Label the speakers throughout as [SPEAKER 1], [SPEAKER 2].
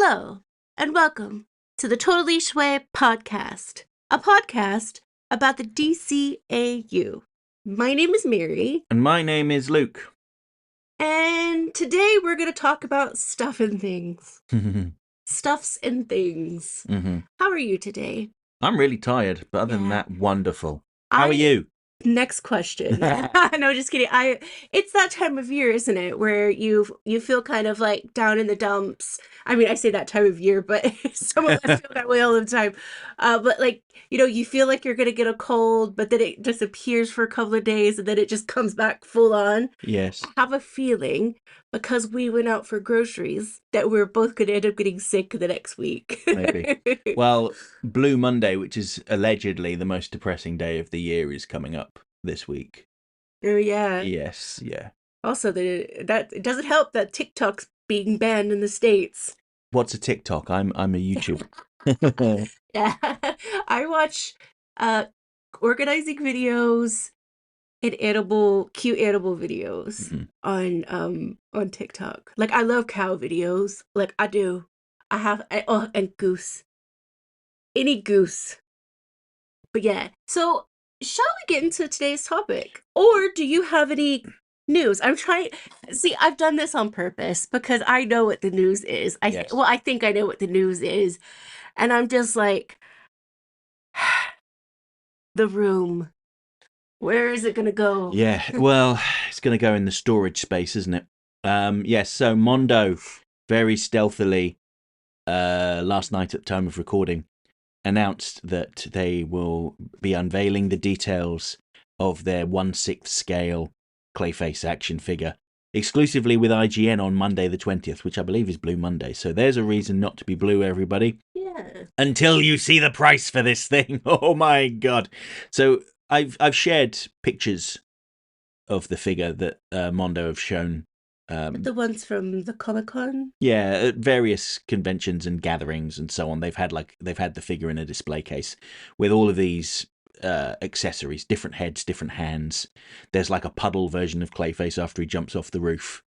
[SPEAKER 1] Hello, and welcome to the Totally Schway podcast, a podcast about the DCAU. My name is Mary.
[SPEAKER 2] And my name is Luke.
[SPEAKER 1] And today we're going to talk about stuff and things. Stuffs and things. How are you today?
[SPEAKER 2] I'm really tired, but other than that, wonderful. How are you?
[SPEAKER 1] Next question. No, just kidding. It's that time of year, isn't it, where you feel kind of like down in the dumps. I mean, I say that time of year, but some of us feel that way all the time. But like, you feel like you're gonna get a cold, but then it disappears for a couple of days, and then it just comes back full on.
[SPEAKER 2] Yes.
[SPEAKER 1] I have a feeling, because we went out for groceries, that we're both gonna end up getting sick the next week.
[SPEAKER 2] Maybe. Well, Blue Monday, which is allegedly the most depressing day of the year, is coming up this week.
[SPEAKER 1] Oh yeah.
[SPEAKER 2] Yes, yeah.
[SPEAKER 1] Also, that it doesn't help that TikTok's being banned in the States.
[SPEAKER 2] What's a TikTok? I'm a YouTuber.
[SPEAKER 1] Yeah, I watch organizing videos and cute animal videos on TikTok. Like, I love cow videos. Like, I do. And goose. Any goose. But yeah, so shall we get into today's topic? Or do you have any news? I've done this on purpose because I know what the news is. I think I know what the news is. And I'm just like, The Room. Where is it going to go?
[SPEAKER 2] Yeah, well, it's going to go in the storage space, isn't it? Yes, so Mondo, very stealthily, last night at the time of recording, announced that they will be unveiling the details of their 1/6 scale Clayface action figure exclusively with IGN on Monday the 20th, which I believe is Blue Monday. So there's a reason not to be blue, everybody.
[SPEAKER 1] Yeah.
[SPEAKER 2] Until you see the price for this thing. Oh my god. So I've shared pictures of the figure that Mondo have shown.
[SPEAKER 1] The ones from the Comic-Con?
[SPEAKER 2] Yeah, at various conventions and gatherings and so on. They've had the figure in a display case with all of these accessories, different heads, different hands. There's like a puddle version of Clayface after he jumps off the roof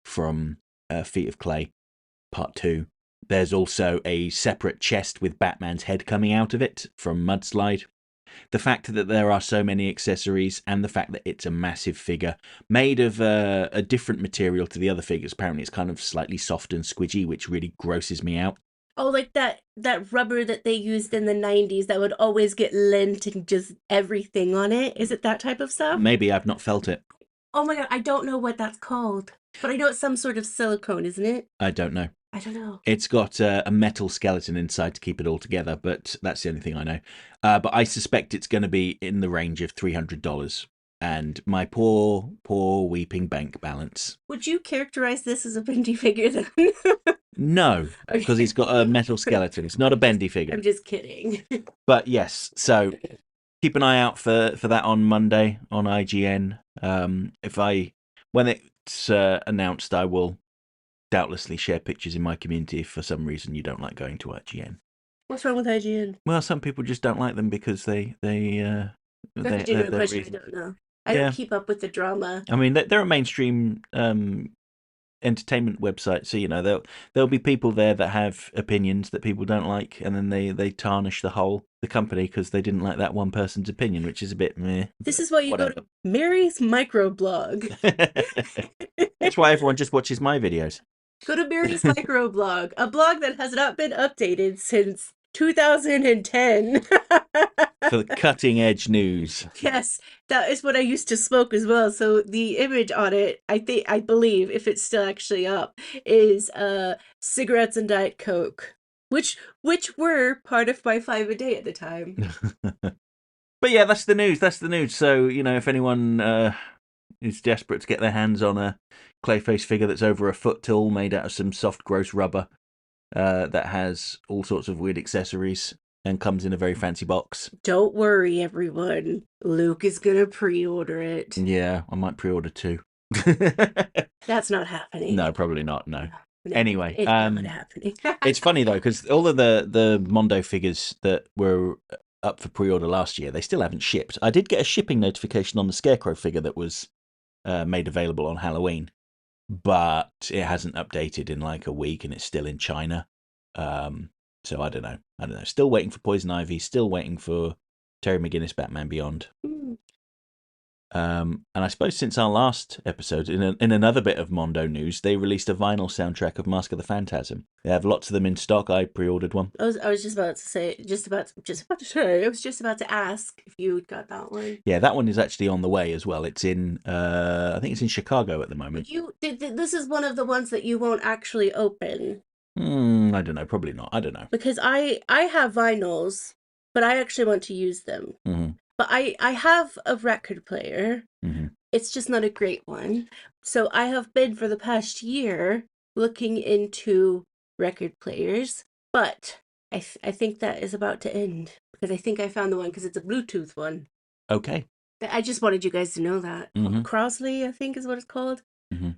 [SPEAKER 2] from Feet of Clay Part 2. There's also a separate chest with Batman's head coming out of it from Mudslide. The fact that there are so many accessories and the fact that it's a massive figure made of a different material to the other figures. Apparently it's kind of slightly soft and squidgy, which really grosses me out.
[SPEAKER 1] Oh, like that rubber that they used in the 90s that would always get lint and just everything on it. Is it that type of stuff?
[SPEAKER 2] Maybe I've not felt it.
[SPEAKER 1] Oh my god, I don't know what that's called. But I know it's some sort of silicone, isn't it?
[SPEAKER 2] I don't know.
[SPEAKER 1] I don't know.
[SPEAKER 2] It's got a metal skeleton inside to keep it all together, but that's the only thing I know. But I suspect it's going to be in the range of $300. And my poor weeping bank balance.
[SPEAKER 1] Would you characterize this as a bendy figure then?
[SPEAKER 2] No, because he's got a metal skeleton. It's not a bendy figure.
[SPEAKER 1] I'm just kidding.
[SPEAKER 2] But yes, so keep an eye out for that on Monday on IGN. When it's announced, I will doubtlessly share pictures in my community if for some reason you don't like going to IGN.
[SPEAKER 1] What's wrong with IGN?
[SPEAKER 2] Well, some people just don't like them because they
[SPEAKER 1] That's a genuine question. I don't know. I don't keep up with the drama.
[SPEAKER 2] I mean, they're a mainstream entertainment website, so there'll be people there that have opinions that people don't like, and then they tarnish the company because they didn't like that one person's opinion, which is a bit meh.
[SPEAKER 1] This is why you go to Mary's microblog.
[SPEAKER 2] That's why everyone just watches my videos.
[SPEAKER 1] Go to Mary's microblog, a blog that has not been updated since 2010.
[SPEAKER 2] For the cutting edge news.
[SPEAKER 1] Yes, that is what I used to smoke as well. So the image on it, I believe, if it's still actually up, is cigarettes and Diet Coke, which were part of my 5 a day at the time.
[SPEAKER 2] But yeah, that's the news. So, if anyone is desperate to get their hands on a Clayface figure that's over a foot tall, made out of some soft, gross rubber, that has all sorts of weird accessories and comes in a very fancy box. Don't
[SPEAKER 1] worry, everyone. Luke is going to pre-order it.
[SPEAKER 2] Yeah, I might pre-order too.
[SPEAKER 1] That's not happening.
[SPEAKER 2] No, probably not, no. Anyway,
[SPEAKER 1] it's not happening.
[SPEAKER 2] It's funny though, because all of the Mondo figures that were up for pre-order last year, they still haven't shipped. I did get a shipping notification on the Scarecrow figure that was made available on Halloween, but it hasn't updated in like a week and it's still in China. So I don't know. Still waiting for Poison Ivy. Still waiting for Terry McGinnis Batman Beyond.
[SPEAKER 1] Mm.
[SPEAKER 2] And I suppose since our last episode, in another bit of Mondo news, they released a vinyl soundtrack of Mask of the Phantasm. They have lots of them in stock. I pre-ordered one.
[SPEAKER 1] I was just about to say, I was just about to ask if you got that one.
[SPEAKER 2] Yeah, that one is actually on the way as well. It's in, I think it's in Chicago at the moment.
[SPEAKER 1] This is one of the ones that you won't actually open.
[SPEAKER 2] I don't know. Probably not. I don't know.
[SPEAKER 1] Because I have vinyls, but I actually want to use them.
[SPEAKER 2] Mm-hmm.
[SPEAKER 1] But I have a record player.
[SPEAKER 2] Mm-hmm.
[SPEAKER 1] It's just not a great one. So I have been for the past year looking into record players, but I think that is about to end because I think I found the one because it's a Bluetooth one.
[SPEAKER 2] Okay.
[SPEAKER 1] I just wanted you guys to know that.
[SPEAKER 2] Mm-hmm.
[SPEAKER 1] Crosley, I think is what it's called.
[SPEAKER 2] Mm-hmm.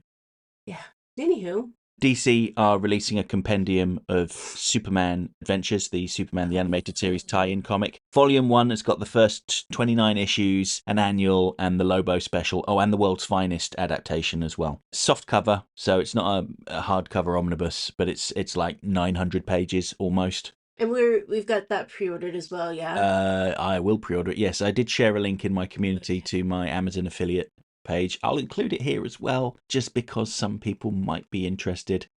[SPEAKER 1] Yeah. Anywho.
[SPEAKER 2] DC are releasing a compendium of Superman Adventures, the Superman the Animated Series tie-in comic. Volume 1 has got the first 29 issues, an annual, and the Lobo special. Oh, and the World's Finest adaptation as well. Soft cover, so it's not a hardcover omnibus, but it's like 900 pages almost.
[SPEAKER 1] And we've got that pre-ordered as well, yeah.
[SPEAKER 2] I will pre-order it. Yes, I did share a link in my community to my Amazon affiliate page. I'll include it here as well, just because some people might be interested.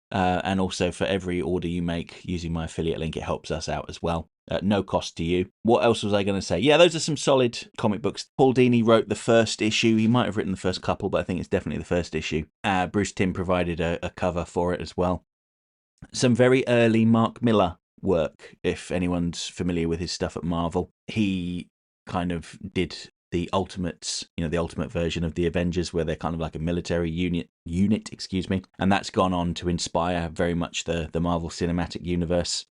[SPEAKER 2] And also for every order you make using my affiliate link, it helps us out as well. No cost to you. What else was I going to say? Yeah, those are some solid comic books. Paul Dini wrote the first issue. He might have written the first couple, but I think it's definitely the first issue. Bruce Timm provided a cover for it as well. Some very early Mark Millar work, if anyone's familiar with his stuff at Marvel. He kind of did the Ultimates, the ultimate version of the Avengers, where they're kind of like a military unit, and that's gone on to inspire very much the Marvel Cinematic Universe.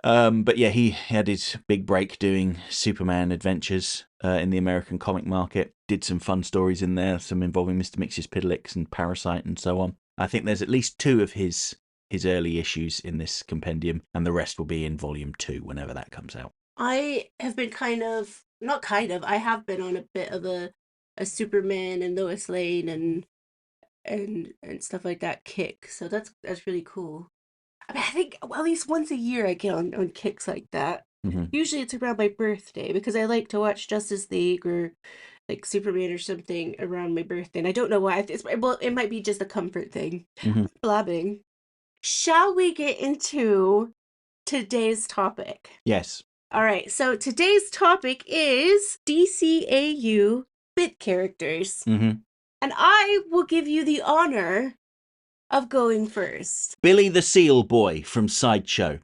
[SPEAKER 2] But yeah, he had his big break doing Superman Adventures in the American comic market. Did some fun stories in there, some involving Mr. Mxyzptlk and Parasite and so on. I think there's at least 2 of his early issues in this compendium, and the rest will be in volume 2 whenever that comes out.
[SPEAKER 1] I have been I have been on a bit of a Superman and Lois Lane and stuff like that kick. So that's really cool. I mean, I think at least once a year I get on kicks like that.
[SPEAKER 2] Mm-hmm.
[SPEAKER 1] Usually it's around my birthday because I like to watch Justice League or like Superman or something around my birthday. And I don't know why. It might be just a comfort thing.
[SPEAKER 2] Mm-hmm.
[SPEAKER 1] Blabbing. Shall we get into today's topic?
[SPEAKER 2] Yes.
[SPEAKER 1] All right, so today's topic is DCAU bit characters.
[SPEAKER 2] Mm-hmm.
[SPEAKER 1] And I will give you the honor of going first.
[SPEAKER 2] Billy the Seal Boy from Sideshow.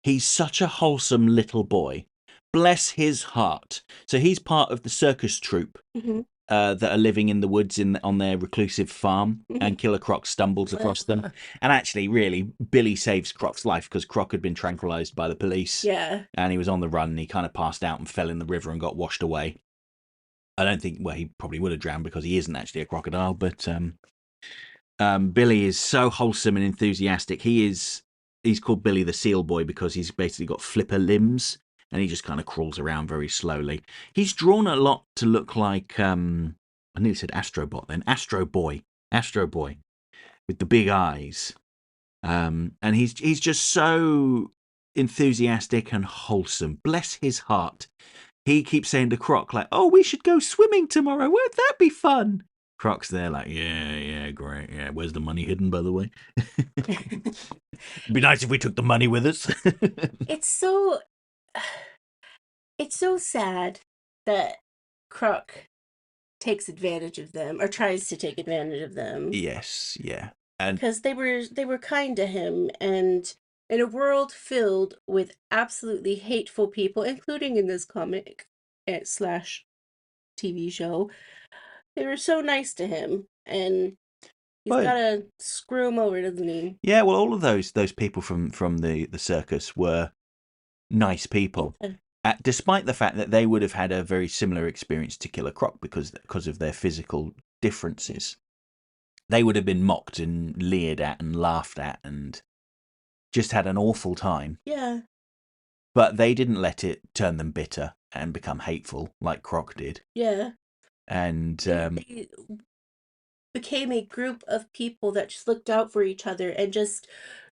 [SPEAKER 2] He's such a wholesome little boy. Bless his heart. So he's part of the circus troupe that are living in the woods on their reclusive farm, and Killer Croc stumbles across them. And actually, really, Billy saves Croc's life because Croc had been tranquilized by the police.
[SPEAKER 1] Yeah.
[SPEAKER 2] And he was on the run, and he kind of passed out and fell in the river and got washed away. I don't think, well, he probably would have drowned because he isn't actually a crocodile, but Billy is so wholesome and enthusiastic. He's called Billy the Seal Boy because he's basically got flipper limbs, and he just kind of crawls around very slowly. He's drawn a lot to look like, I nearly said Astrobot then, Astro Boy, with the big eyes. And he's just so enthusiastic and wholesome. Bless his heart. He keeps saying to Croc, like, oh, we should go swimming tomorrow. Won't that be fun? Croc's there like, yeah, great. Yeah, where's the money hidden, by the way? It'd be nice if we took the money with us.
[SPEAKER 1] It's so sad that Croc takes advantage of them, or tries to take advantage of them.
[SPEAKER 2] Yes, yeah.
[SPEAKER 1] Because they were kind to him, and in a world filled with absolutely hateful people, including in this comic slash TV show, they were so nice to him, and he's got to screw him over, doesn't he?
[SPEAKER 2] Yeah, well, all of those people from the circus were nice people, despite the fact that they would have had a very similar experience to Killer Croc because of their physical differences. They would have been mocked and leered at and laughed at and just had an awful time.
[SPEAKER 1] Yeah.
[SPEAKER 2] But they didn't let it turn them bitter and become hateful like Croc did.
[SPEAKER 1] Yeah.
[SPEAKER 2] And
[SPEAKER 1] they became a group of people that just looked out for each other and just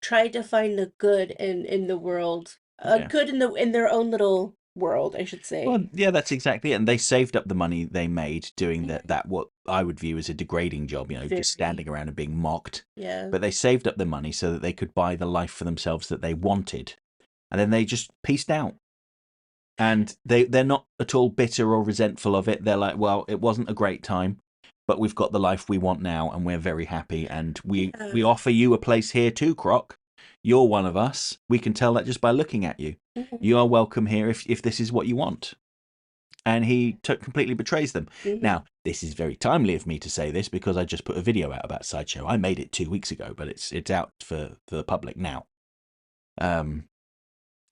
[SPEAKER 1] tried to find the good in the world, a
[SPEAKER 2] Yeah.
[SPEAKER 1] good in their own little world, I should
[SPEAKER 2] Well,
[SPEAKER 1] say.
[SPEAKER 2] yeah, that's exactly it. And they saved up the money they made doing
[SPEAKER 1] Mhm.
[SPEAKER 2] that what I would view as a degrading job, just
[SPEAKER 1] Very,
[SPEAKER 2] standing around and being mocked.
[SPEAKER 1] yeah.
[SPEAKER 2] But they saved up the money so that they could buy the life for themselves that they wanted. And then they just pieced out. And they're not at all bitter or resentful of it. They're like, well, it wasn't a great time, but we've got the life we want now, and we're very happy. And we
[SPEAKER 1] Yeah.
[SPEAKER 2] offer you a place here too, Croc. You're one of us. We can tell that just by looking at you.
[SPEAKER 1] Mhm.
[SPEAKER 2] You are welcome here if this is what you want. And he completely betrays them.
[SPEAKER 1] Mhm.
[SPEAKER 2] Now, this is very timely of me to say this because I just put a video out about Sideshow. I made it 2 weeks ago, but it's out for the public now.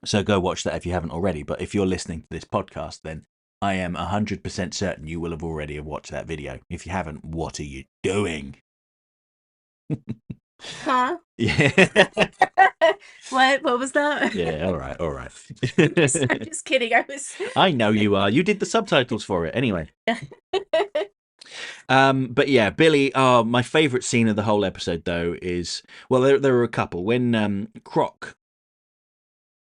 [SPEAKER 2] So go watch that if you haven't already. But if you're listening to this podcast, then I am 100% certain you will have already watched that video. If you haven't, what are you doing?
[SPEAKER 1] Huh?
[SPEAKER 2] Yeah.
[SPEAKER 1] What was that?
[SPEAKER 2] Yeah, all right, all right.
[SPEAKER 1] I'm just kidding. I was.
[SPEAKER 2] I know you are. You did the subtitles for it. Anyway. But yeah, Billy, my favourite scene of the whole episode, though, is, well, there are a couple. When Croc,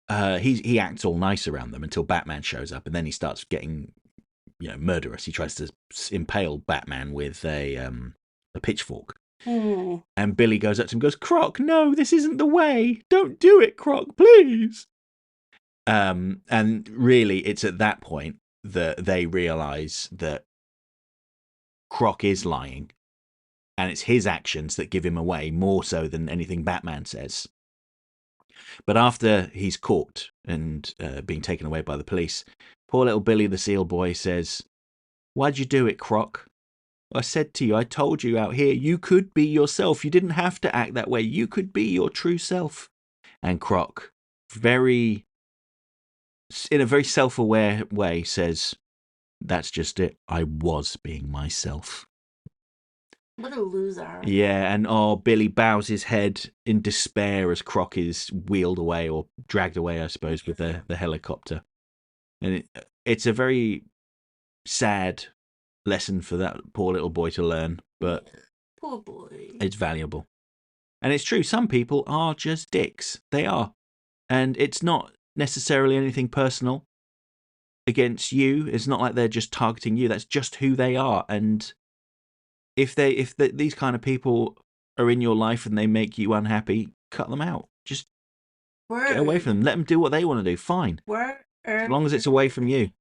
[SPEAKER 2] he acts all nice around them until Batman shows up, and then he starts getting, murderous. He tries to impale Batman with a pitchfork.
[SPEAKER 1] Hmm.
[SPEAKER 2] And Billy goes up to him and goes, Croc, no, this isn't the way. Don't do it, Croc, please. And really, it's at that point that they realise that Croc is lying, and it's his actions that give him away more so than anything Batman says. But after he's caught and being taken away by the police, poor little Billy the Seal Boy says, why'd you do it, Croc? I said to you, I told you out here, you could be yourself. You didn't have to act that way. You could be your true self. And Croc, in a very self-aware way, says, that's just it. I was being myself.
[SPEAKER 1] What a loser.
[SPEAKER 2] Yeah, and Billy bows his head in despair as Croc is wheeled away or dragged away, I suppose, with the helicopter. And it's a very sad lesson for that poor little boy to learn, but
[SPEAKER 1] Poor boy.
[SPEAKER 2] it's valuable. And it's true, some people are just dicks. They are. And it's not necessarily anything personal against you. It's not like they're just targeting you. That's just who they are. And if these kind of people are in your life and they make you unhappy, cut them out. Just get away from them. Let them do what they want to do. Fine. As long as it's away from you.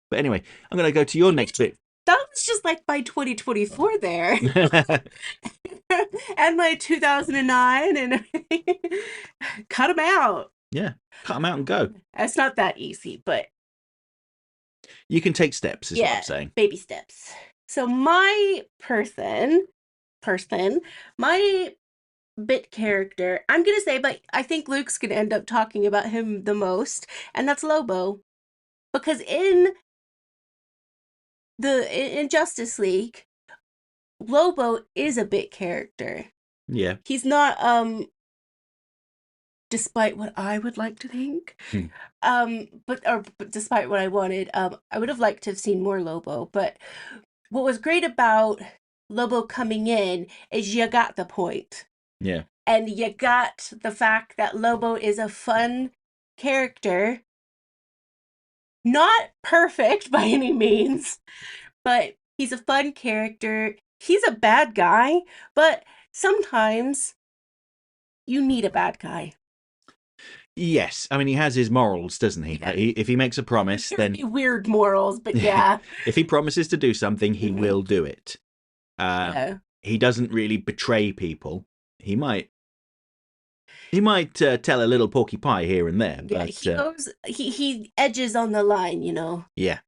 [SPEAKER 2] But anyway, I'm going to go to your next bit.
[SPEAKER 1] That was just like my 2024 there. And my 2009 and everything. Cut them out.
[SPEAKER 2] Yeah, cut them out and go.
[SPEAKER 1] It's not that easy, but
[SPEAKER 2] you can take steps, is what I'm saying.
[SPEAKER 1] Baby steps. So my my bit character, I'm going to say, but I think Luke's going to end up talking about him the most, and that's Lobo. Because in Justice League, Lobo is a bit character.
[SPEAKER 2] Yeah.
[SPEAKER 1] He's not, despite what I would like to think, but despite what I wanted, I would have liked to have seen more Lobo. But what was great about Lobo coming in is you got the point.
[SPEAKER 2] Yeah.
[SPEAKER 1] And you got the fact that Lobo is a fun character. Not perfect by any means, but he's a fun character. He's a bad guy, but sometimes you need a bad guy.
[SPEAKER 2] Yes, I mean he has his morals, doesn't he?
[SPEAKER 1] Yeah.
[SPEAKER 2] If he makes a promise, then
[SPEAKER 1] weird morals, but yeah.
[SPEAKER 2] If he promises to do something, he will do it. He doesn't really betray people. He might tell a little porky pie here and there, but
[SPEAKER 1] he edges on the line,
[SPEAKER 2] Yeah,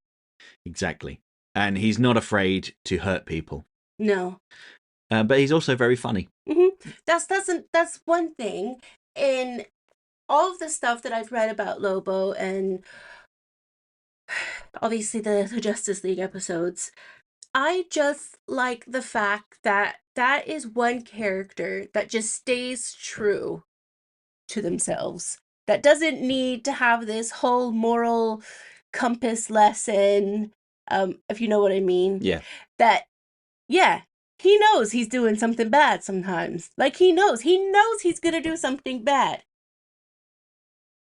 [SPEAKER 2] exactly. And he's not afraid to hurt people.
[SPEAKER 1] No.
[SPEAKER 2] But he's also very funny.
[SPEAKER 1] Mm-hmm. That's one thing in all of the stuff that I've read about Lobo and obviously the Justice League episodes. I just like the fact that that is one character that just stays true to themselves. That doesn't need to have this whole moral compass lesson, if you know what I mean.
[SPEAKER 2] Yeah.
[SPEAKER 1] he knows he's doing something bad sometimes. Like he knows he's gonna do something bad.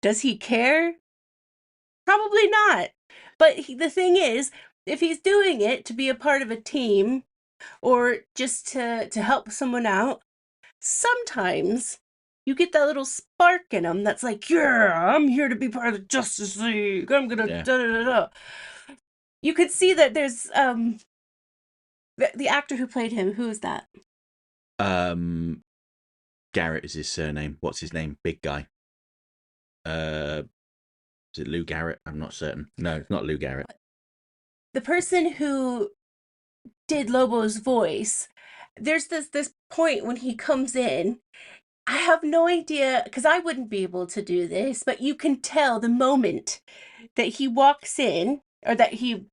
[SPEAKER 1] Does he care? Probably not. But the thing is, if he's doing it to be a part of a team or just to help someone out, sometimes you get that little spark in him that's like, yeah, I'm here to be part of the Justice League. I'm gonna da da da da. You could see that there's the actor who played him. Who is that?
[SPEAKER 2] Garrett is his surname. What's his name? Big guy. Is it Lou Garrett? I'm not certain. No, it's not Lou Garrett.
[SPEAKER 1] The person who did Lobo's voice, there's this point when he comes in. I have no idea, because I wouldn't be able to do this, but you can tell the moment that he walks in, or that he...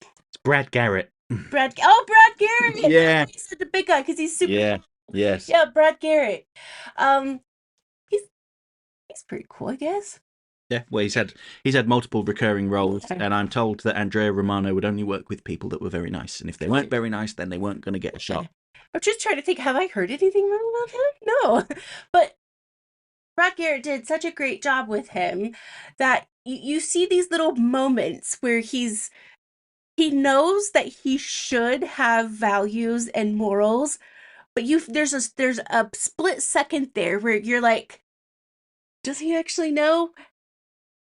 [SPEAKER 2] It's Brad Garrett.
[SPEAKER 1] Brad Garrett!
[SPEAKER 2] Yeah.
[SPEAKER 1] He said the big guy, because he's super...
[SPEAKER 2] Yeah, yes.
[SPEAKER 1] Yeah, Brad Garrett. He's pretty cool, I guess.
[SPEAKER 2] Yeah, well, he's had multiple recurring roles, and I'm told that Andrea Romano would only work with people that were very nice, and if they weren't very nice, then they weren't going to get a shot.
[SPEAKER 1] I'm just trying to think, have I heard anything wrong about him? No. But Brad Garrett did such a great job with him that you see these little moments where he knows that he should have values and morals, but there's a split second there where you're like, does he actually know?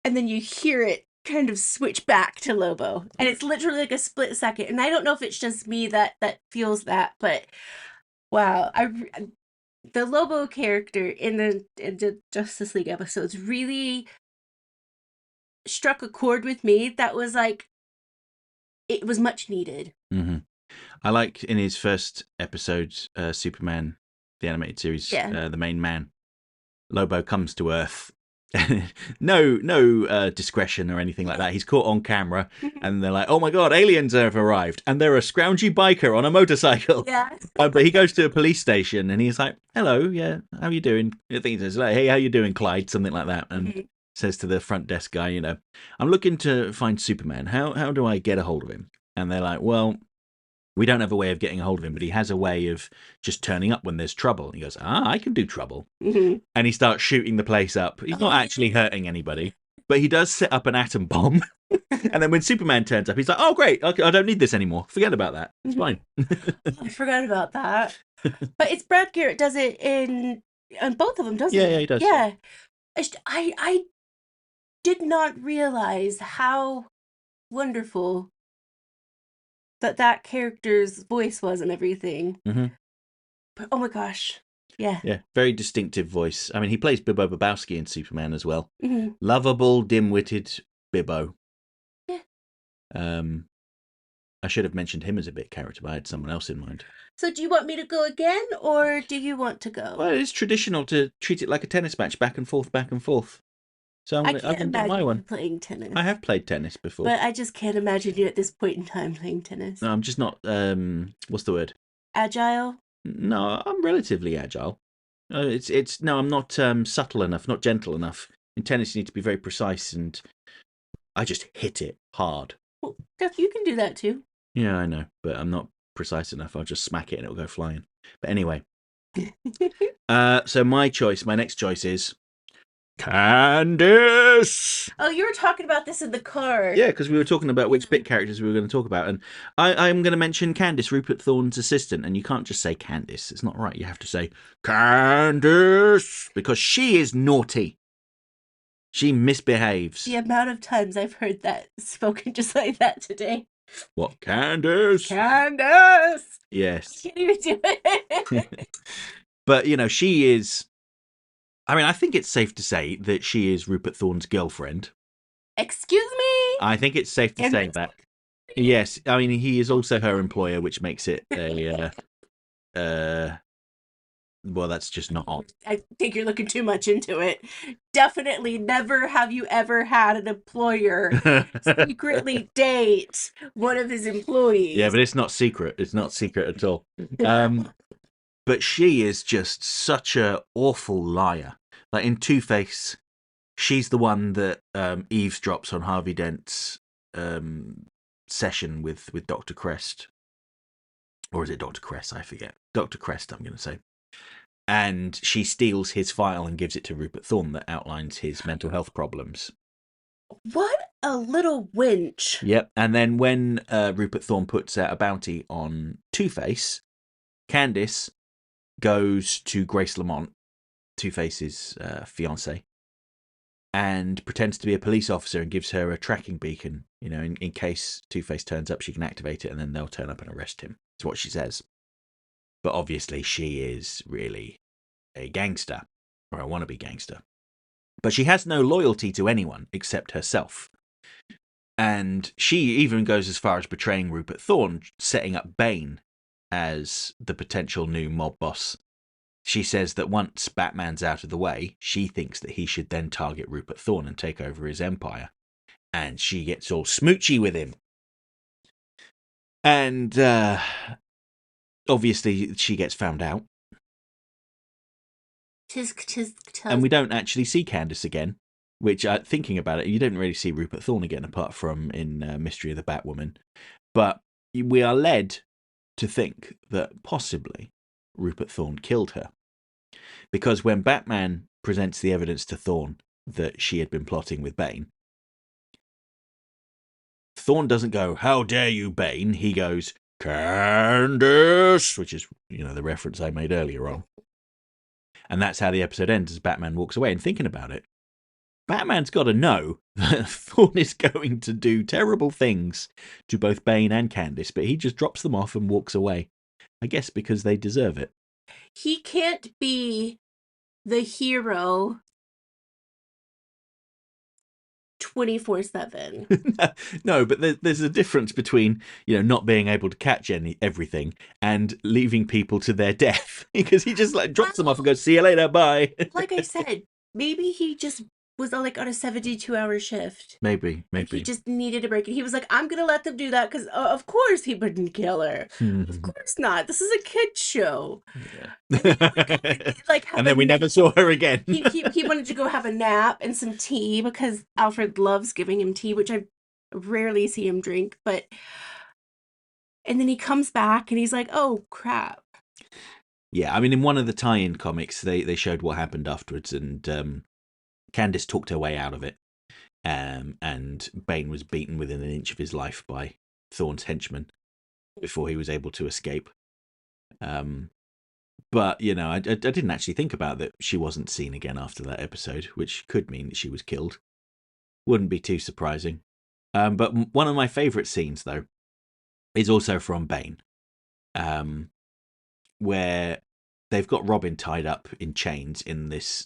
[SPEAKER 1] And then you hear it kind of switch back to Lobo, and it's literally like a split second. And I don't know if it's just me that feels that, but wow, the Lobo character in the Justice League episodes really struck a chord with me that was like, it was much needed.
[SPEAKER 2] Mm-hmm. I like in his first episode, Superman, the animated series, the main man, Lobo comes to Earth. no discretion or anything like that. He's caught on camera, and they're like, "Oh my god, aliens have arrived!" And they're a scroungy biker on a motorcycle.
[SPEAKER 1] Yeah.
[SPEAKER 2] But he goes to a police station, and he's like, "Hello, yeah, how you doing?" I think he says, like, "Hey, how you doing, Clyde?" Something like that, and says to the front desk guy, "You know, I'm looking to find Superman. How do I get a hold of him?" And they're like, "Well, we don't have a way of getting a hold of him, but he has a way of just turning up when there's trouble." And he goes, I can do trouble. Mm-hmm. And he starts shooting the place up. He's not actually hurting anybody, but he does set up an atom bomb. And then when Superman turns up, he's like, "Oh, great. I don't need this anymore. Forget about that. It's fine."
[SPEAKER 1] I forgot about that. But it's Brad Garrett does it in both of them, doesn't he?
[SPEAKER 2] Yeah, he does.
[SPEAKER 1] Yeah. I did not realize how wonderful that character's voice was and everything. Mm-hmm. But oh my gosh. Yeah.
[SPEAKER 2] Yeah, very distinctive voice. I mean, he plays Bibbo Babowski in Superman as well. Mm-hmm. Lovable, dim-witted Bibbo.
[SPEAKER 1] Yeah.
[SPEAKER 2] I should have mentioned him as a bit character, but I had someone else in mind.
[SPEAKER 1] So do you want me to go again, or do you want to go?
[SPEAKER 2] Well, it's traditional to treat it like a tennis match, back and forth, back and forth. So I'm going to do my one.
[SPEAKER 1] Playing tennis.
[SPEAKER 2] I have played tennis before.
[SPEAKER 1] But I just can't imagine you at this point in time playing tennis.
[SPEAKER 2] No, I'm just not, what's the word?
[SPEAKER 1] Agile?
[SPEAKER 2] No, I'm relatively agile. No, I'm not subtle enough, not gentle enough. In tennis, you need to be very precise, and I just hit it hard.
[SPEAKER 1] Well, you can do that too.
[SPEAKER 2] Yeah, I know, but I'm not precise enough. I'll just smack it and it'll go flying. But anyway. So my next choice is Candace!
[SPEAKER 1] Oh, you were talking about this in the car.
[SPEAKER 2] Yeah, because we were talking about which bit characters we were going to talk about. And I'm going to mention Candace, Rupert Thorne's assistant. And you can't just say Candace. It's not right. You have to say Candace, because she is naughty. She misbehaves.
[SPEAKER 1] The amount of times I've heard that spoken just like that today.
[SPEAKER 2] What, Candace?
[SPEAKER 1] Candace!
[SPEAKER 2] Yes.
[SPEAKER 1] I can't even do it.
[SPEAKER 2] But, you know, she is... I mean, I think it's safe to say that she is Rupert Thorne's girlfriend.
[SPEAKER 1] Excuse me?
[SPEAKER 2] I think it's safe to say that. Yes, I mean, he is also her employer, which makes it a... well, that's just not on.
[SPEAKER 1] I think you're looking too much into it. Definitely never have you ever had an employer secretly date one of his employees.
[SPEAKER 2] Yeah, but it's not secret. It's not secret at all. But she is just such a awful liar. Like in Two-Face, she's the one that eavesdrops on Harvey Dent's session with Dr. Crest. Or is it Dr. Crest? I forget. Dr. Crest, I'm going to say. And she steals his file and gives it to Rupert Thorne that outlines his mental health problems.
[SPEAKER 1] What a little wench.
[SPEAKER 2] Yep. And then when Rupert Thorne puts out a bounty on Two-Face, Candice goes to Grace Lamont, Two-Face's fiancée, and pretends to be a police officer and gives her a tracking beacon, in case Two-Face turns up, she can activate it and then they'll turn up and arrest him. That's what she says. But obviously she is really a gangster, or a wannabe gangster. But she has no loyalty to anyone except herself. And she even goes as far as betraying Rupert Thorne, setting up Bane as the potential new mob boss. She says that once Batman's out of the way, she thinks that he should then target Rupert Thorne and take over his empire. And she gets all smoochy with him. And obviously she gets found out. And we don't actually see Candice again, which, thinking about it, you don't really see Rupert Thorne again, apart from in Mystery of the Batwoman. But we are led to think that possibly Rupert Thorne killed her. Because when Batman presents the evidence to Thorne that she had been plotting with Bane, Thorne doesn't go, "How dare you, Bane?" He goes, "Candice," which is, the reference I made earlier on. And that's how the episode ends, as Batman walks away. And thinking about it, Batman's got to know that Thorne is going to do terrible things to both Bane and Candice, but he just drops them off and walks away. I guess because they deserve it.
[SPEAKER 1] He can't be the hero 24/7.
[SPEAKER 2] No, but there's a difference between, not being able to catch everything and leaving people to their death. Because he just drops them off and goes, "See you later, bye."
[SPEAKER 1] Like I said, maybe he just was on a 72-hour shift.
[SPEAKER 2] Maybe.
[SPEAKER 1] He just needed a break. And he was like, "I'm going to let them do that because, of course, he wouldn't kill her. Of course not. This is a kid's show."
[SPEAKER 2] Yeah. And then we never saw her again.
[SPEAKER 1] he wanted to go have a nap and some tea because Alfred loves giving him tea, which I rarely see him drink. And then he comes back and he's like, "Oh, crap."
[SPEAKER 2] Yeah, I mean, in one of the tie-in comics, they showed what happened afterwards, and Candice talked her way out of it, and Bane was beaten within an inch of his life by Thorne's henchmen before he was able to escape. But, I didn't actually think about that she wasn't seen again after that episode, which could mean that she was killed. Wouldn't be too surprising. But one of my favourite scenes, though, is also from Bane, where they've got Robin tied up in chains in this,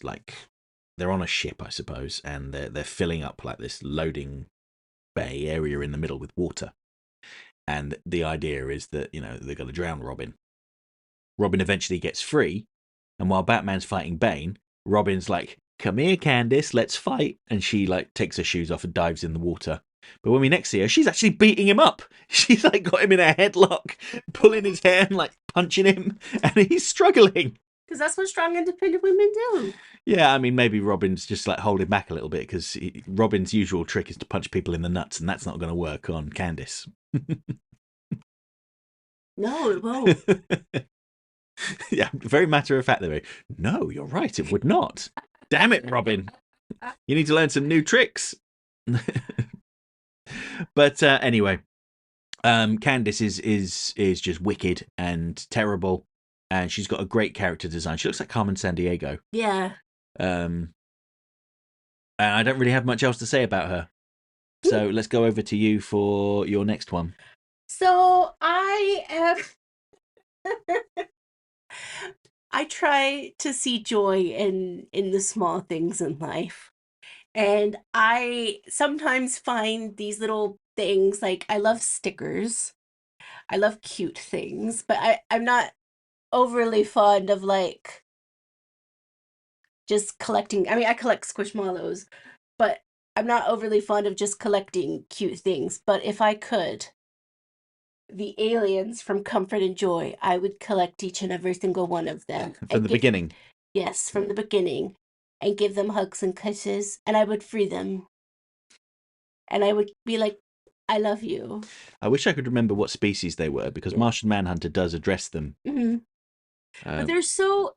[SPEAKER 2] they're on a ship, I suppose, and they're filling up this loading bay area in the middle with water. And the idea is that, they're going to drown Robin. Robin eventually gets free, and while Batman's fighting Bane, Robin's like, "Come here, Candice, let's fight." And she takes her shoes off and dives in the water. But when we next see her, she's actually beating him up. She's got him in a headlock, pulling his hair and punching him, and he's struggling.
[SPEAKER 1] Because that's what strong, independent women do.
[SPEAKER 2] Yeah, I mean, maybe Robin's just holding back a little bit, because Robin's usual trick is to punch people in the nuts, and that's not going to work on Candice.
[SPEAKER 1] No, it won't.
[SPEAKER 2] Yeah, very matter of fact, though. No, you're right, it would not. Damn it, Robin. You need to learn some new tricks. But anyway, Candice is just wicked and terrible, and she's got a great character design. She looks like Carmen Sandiego.
[SPEAKER 1] Yeah.
[SPEAKER 2] And I don't really have much else to say about her. So let's go over to you for your next one.
[SPEAKER 1] So I am... I try to see joy in the small things in life. And I sometimes find these little things, I love stickers. I love cute things, but I'm not overly fond of just collecting. I mean, I collect squishmallows, but I'm not overly fond of just collecting cute things. But if I could, the aliens from Comfort and Joy, I would collect each and every single one of them.
[SPEAKER 2] From the beginning?
[SPEAKER 1] Yes, from the beginning. And give them hugs and kisses, and I would free them. And I would be like, I love you.
[SPEAKER 2] I wish I could remember what species they were, because Martian Manhunter does address them.
[SPEAKER 1] Mm-hmm. But they're so.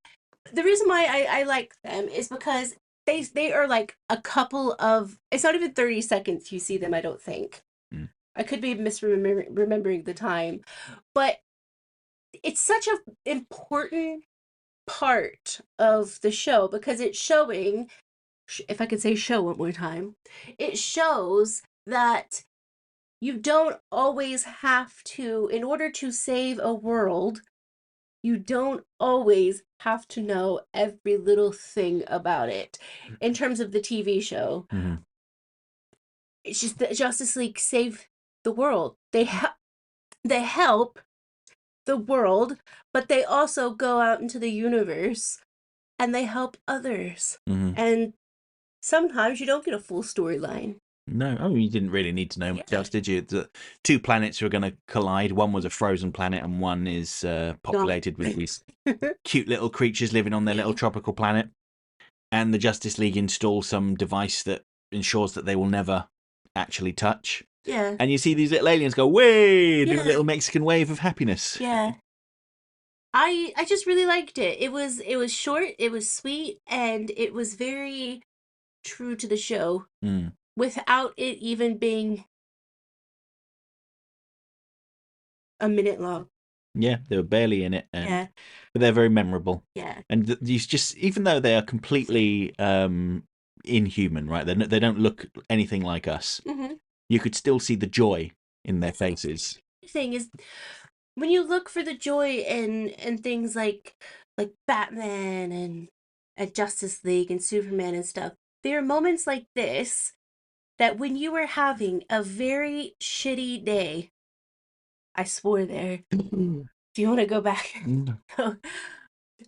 [SPEAKER 1] The reason why I like them is because they are like a couple of. It's not even 30 seconds you see them. I don't think. I could be misremembering the time, but it's such an important part of the show because it's showing. If I could say show one more time, it shows that you don't always have to, in order to save a world, you don't always have to know every little thing about it. In terms of the TV show, it's just that Justice League save the world. They help the world, but they also go out into the universe and they help others. And sometimes you don't get a full storyline.
[SPEAKER 2] No, you didn't really need to know much else, did you? The two planets were going to collide. One was a frozen planet, and one is populated with these cute little creatures living on their little tropical planet. And the Justice League install some device that ensures that they will never actually touch.
[SPEAKER 1] Yeah.
[SPEAKER 2] And you see these little aliens go, way, do a little Mexican wave of happiness.
[SPEAKER 1] Yeah. I just really liked it. It was short, it was sweet, and it was very true to the show. Without it even being a minute long.
[SPEAKER 2] Yeah, they were barely in it. But they're very memorable.
[SPEAKER 1] Yeah.
[SPEAKER 2] And these just, even though they are completely inhuman, right? They don't look anything like us. You could still see the joy in their faces.
[SPEAKER 1] The thing is, when you look for the joy in things like Batman and Justice League and Superman and stuff, there are moments like this that when you were having a very shitty day, I swore there. Do you want to go back?
[SPEAKER 2] No.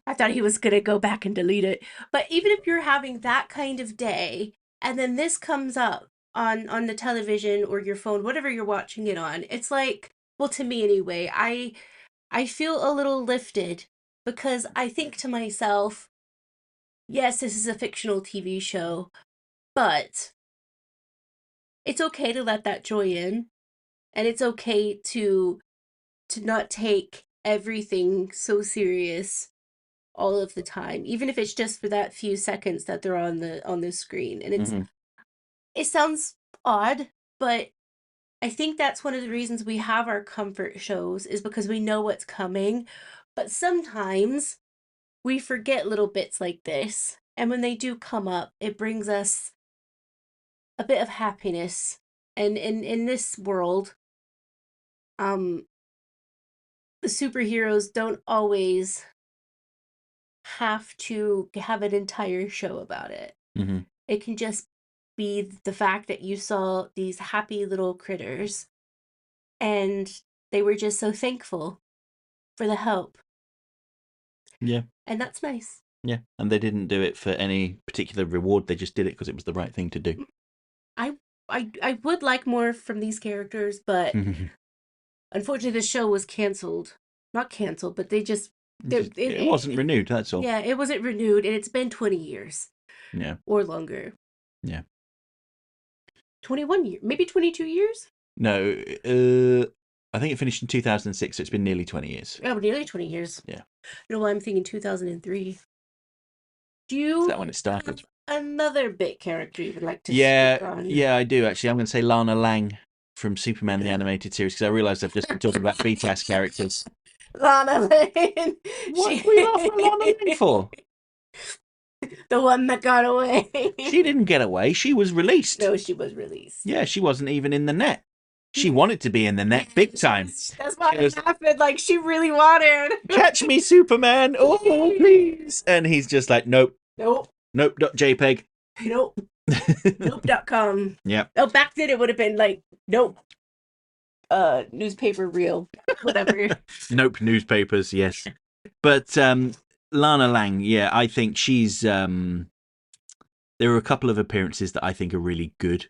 [SPEAKER 1] I thought he was going to go back and delete it. But even if you're having that kind of day, and then this comes up on the television or your phone, whatever you're watching it on, it's like, well, to me anyway, I feel a little lifted because I think to myself, yes, this is a fictional TV show, but it's okay to let that joy in, and it's okay to not take everything so serious all of the time, even if it's just for that few seconds that they're on the screen. And it sounds odd, but I think that's one of the reasons we have our comfort shows, is because we know what's coming. But sometimes we forget little bits like this, and when they do come up, it brings us a bit of happiness. And in this world, the superheroes don't always have to have an entire show about it. It can just be the fact that you saw these happy little critters and they were just so thankful for the help.
[SPEAKER 2] Yeah.
[SPEAKER 1] And that's nice.
[SPEAKER 2] Yeah. And they didn't do it for any particular reward. They just did it because it was the right thing to do.
[SPEAKER 1] I would like more from these characters, but unfortunately the show was canceled. Not canceled, but they just...
[SPEAKER 2] It wasn't renewed, that's all.
[SPEAKER 1] Yeah, it wasn't renewed, and it's been 20 years.
[SPEAKER 2] Yeah.
[SPEAKER 1] Or longer.
[SPEAKER 2] Yeah.
[SPEAKER 1] 21 years, maybe 22 years?
[SPEAKER 2] No, I think it finished in 2006, so it's been nearly 20 years.
[SPEAKER 1] Oh, nearly 20 years.
[SPEAKER 2] Yeah.
[SPEAKER 1] No, I'm thinking 2003. Do you...
[SPEAKER 2] Is that when it started?
[SPEAKER 1] Another bit character you would like to speak on?
[SPEAKER 2] Yeah, I do, actually. I'm going to say Lana Lang from Superman the Animated Series, because I realised I've just been talking about BTAS characters.
[SPEAKER 1] Lana Lang.
[SPEAKER 2] What were you laughing at Lana Lang for?
[SPEAKER 1] The one that got away.
[SPEAKER 2] She didn't get away. She was released.
[SPEAKER 1] No, she was released.
[SPEAKER 2] Yeah, she wasn't even in the net. She wanted to be in the net big time.
[SPEAKER 1] That's why it happened. Like, she really wanted.
[SPEAKER 2] Catch me, Superman. Oh, please. And he's just like, nope.
[SPEAKER 1] Nope.
[SPEAKER 2] Nope. .jpg.
[SPEAKER 1] Nope. Nope.com.
[SPEAKER 2] Yep.
[SPEAKER 1] Oh, back then it would have been like, nope. Newspaper reel. Whatever.
[SPEAKER 2] Nope. Newspapers. Yes. But Lana Lang, yeah, I think she's... there are a couple of appearances that I think are really good.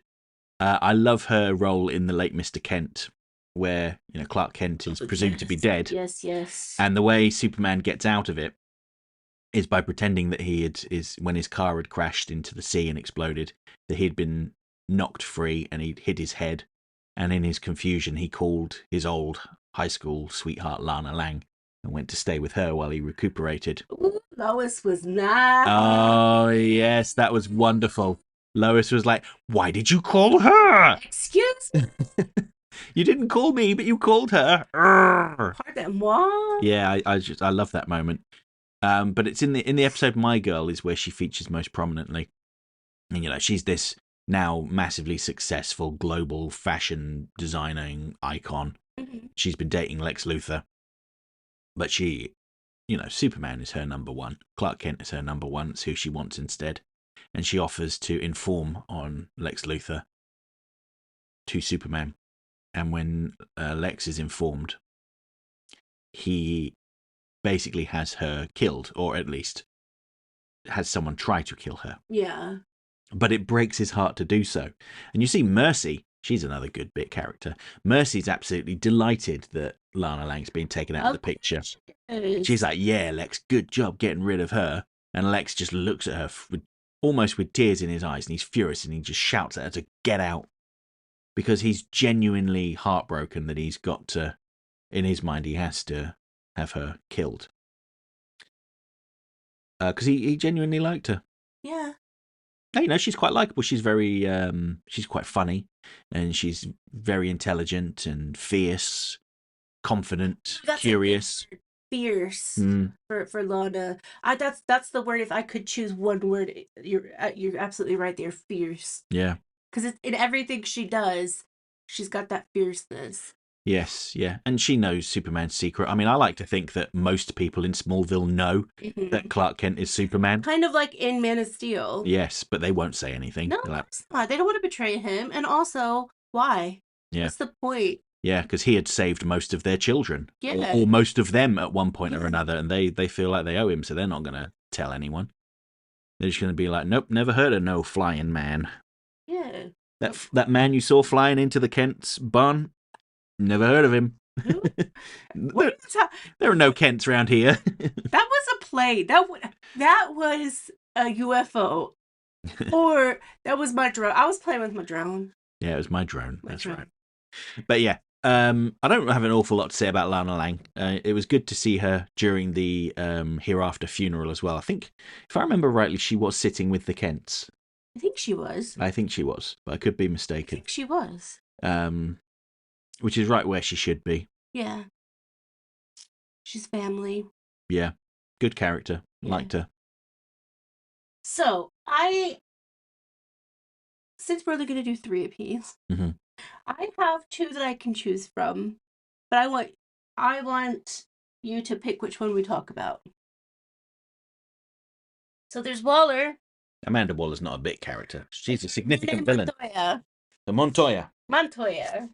[SPEAKER 2] I love her role in The Late Mr. Kent, where Clark Kent is presumed to be dead.
[SPEAKER 1] Yes.
[SPEAKER 2] And the way Superman gets out of it is by pretending that when his car had crashed into the sea and exploded, that he'd been knocked free and he'd hid his head and in his confusion, he called his old high school sweetheart Lana Lang and went to stay with her while he recuperated.
[SPEAKER 1] Ooh, Lois was not.
[SPEAKER 2] Oh, yes, that was wonderful. Lois was like, "Why did you call her?
[SPEAKER 1] Excuse me?
[SPEAKER 2] You didn't call me, but you called her."
[SPEAKER 1] Pardon-moi?
[SPEAKER 2] Yeah, I love that moment. But it's in the episode My Girl is where she features most prominently. And she's this now massively successful global fashion designing icon.
[SPEAKER 1] Mm-hmm.
[SPEAKER 2] She's been dating Lex Luthor, but she, Superman is her number one. Clark Kent is her number one. It's who she wants instead. And she offers to inform on Lex Luthor to Superman. And when Lex is informed, he basically has her killed, or at least has someone try to kill her.
[SPEAKER 1] Yeah.
[SPEAKER 2] But it breaks his heart to do so. And you see Mercy, she's another good bit character. Mercy's absolutely delighted that Lana Lang's been taken out of the picture. She's like, "Yeah, Lex, good job getting rid of her." And Lex just looks at her almost with tears in his eyes, and he's furious, and he just shouts at her to get out. Because he's genuinely heartbroken that he's got to, in his mind, he has to have her killed. Because he genuinely liked her.
[SPEAKER 1] Yeah.
[SPEAKER 2] She's quite likable. She's very, she's quite funny, and she's very intelligent and fierce, confident, curious.
[SPEAKER 1] Fierce for Lana. That's the word. If I could choose one word, you're absolutely right there. Fierce.
[SPEAKER 2] Yeah.
[SPEAKER 1] Because in everything she does, she's got that fierceness.
[SPEAKER 2] Yes, yeah. And she knows Superman's secret. I mean, I like to think that most people in Smallville know that Clark Kent is Superman.
[SPEAKER 1] Kind of like in Man of Steel.
[SPEAKER 2] Yes, but they won't say anything.
[SPEAKER 1] No, it's not. They don't want to betray him. And also, why?
[SPEAKER 2] Yeah.
[SPEAKER 1] What's the point?
[SPEAKER 2] Yeah, because he had saved most of their children.
[SPEAKER 1] Yeah.
[SPEAKER 2] Or most of them at one point or another, and they feel like they owe him, so they're not going to tell anyone. They're just going to be like, "Nope, never heard of no flying man."
[SPEAKER 1] Yeah.
[SPEAKER 2] That man you saw flying into the Kent's barn, never heard of him. There are no Kents around here.
[SPEAKER 1] That was a plane. That was a UFO. Or that was my drone. I was playing with my drone.
[SPEAKER 2] Yeah, it was my drone. That's right. But yeah, I don't have an awful lot to say about Lana Lang. It was good to see her during the Hereafter funeral as well. I think, if I remember rightly, she was sitting with the Kents.
[SPEAKER 1] I think she was.
[SPEAKER 2] But I could be mistaken.
[SPEAKER 1] I think she was.
[SPEAKER 2] Which is right where she should be.
[SPEAKER 1] Yeah. She's family.
[SPEAKER 2] Yeah. Good character. Yeah. Liked her.
[SPEAKER 1] So, since we're only going to do 3 apiece, I have 2 that I can choose from, but I want you to pick which one we talk about. So there's Waller.
[SPEAKER 2] Amanda Waller's not a bit character. She's a significant villain. Montoya.
[SPEAKER 1] Montoya.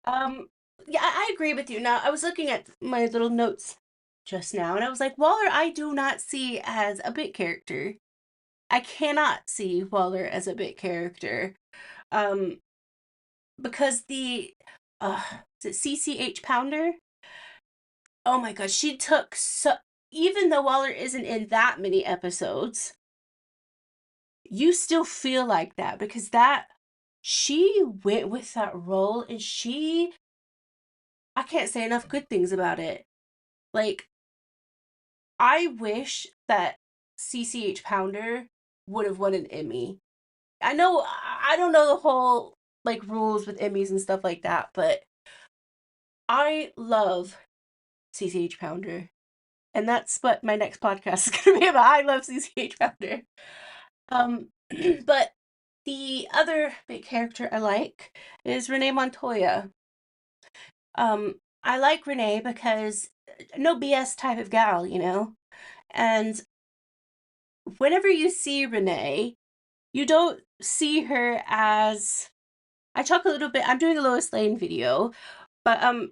[SPEAKER 1] Yeah, I agree with you. Now, I was looking at my little notes just now, and I was like, Waller, I do not see as a bit character. I cannot see Waller as a bit character. Because is it CCH Pounder? Oh my gosh, she took even though Waller isn't in that many episodes, you still feel like that because she went with that role and I can't say enough good things about it. Like, I wish that CCH Pounder would have won an Emmy. I don't know the whole like rules with Emmys and stuff like that, but I love CCH Pounder. And that's what my next podcast is going to be about. I love CCH Pounder. But the other big character I like is Renee Montoya. I like Renee because no BS type of gal, and whenever you see Renee, you don't see her as, I talk a little bit, I'm doing a Lois Lane video, but and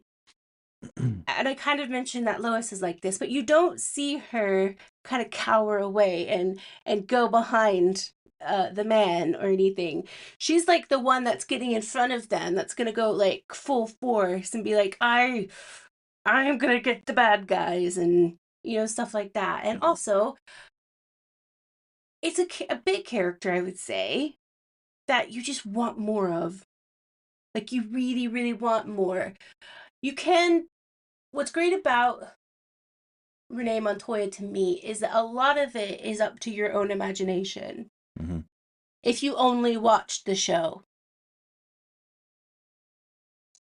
[SPEAKER 1] I kind of mentioned that Lois is like this, but you don't see her kind of cower away and go behind the man or anything. She's like the one that's getting in front of them, that's gonna go like full force and be like, I'm gonna get the bad guys and stuff like that. And also, it's a big character, I would say, that you just want more of. Like you really, really want more. You can. What's great about Renee Montoya to me is that a lot of it is up to your own imagination.
[SPEAKER 2] Mm-hmm.
[SPEAKER 1] If you only watched the show.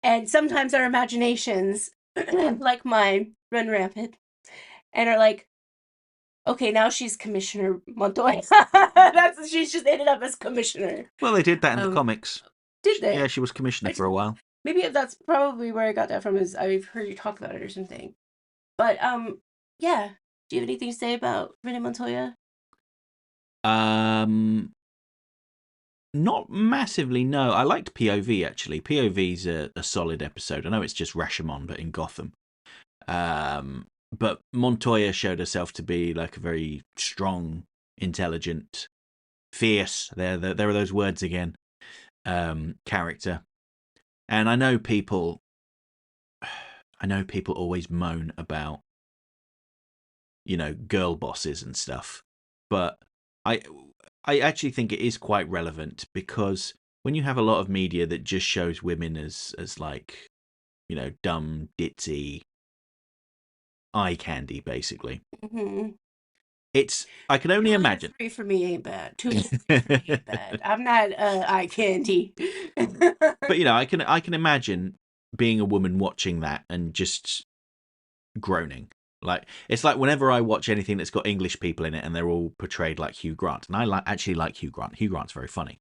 [SPEAKER 1] And sometimes our imaginations, like mine, run rampant and are like, okay, now she's Commissioner Montoya. She's just ended up as commissioner.
[SPEAKER 2] Well, they did that in the comics.
[SPEAKER 1] Did they?
[SPEAKER 2] Yeah, she was commissioner for a while.
[SPEAKER 1] Maybe that's probably where I got that from. Is I've heard you talk about it or something. But yeah. Do you have anything to say about Renee Montoya?
[SPEAKER 2] Not massively, no. I liked POV, actually. POV's a solid episode. I know it's just Rashomon, but in Gotham. But Montoya showed herself to be like a very strong, intelligent, fierce, there are those words again, character. And I know people always moan about, girl bosses and stuff. But I actually think it is quite relevant, because when you have a lot of media that just shows women as like, dumb, ditzy, eye candy, basically.
[SPEAKER 1] Mm-hmm.
[SPEAKER 2] I can only imagine.
[SPEAKER 1] 3 for me ain't bad. 2 for me ain't bad. I'm not eye candy.
[SPEAKER 2] But I can imagine being a woman watching that and just groaning. Like, it's like whenever I watch anything that's got English people in it and they're all portrayed like Hugh Grant, and I actually like Hugh Grant. Hugh Grant's very funny.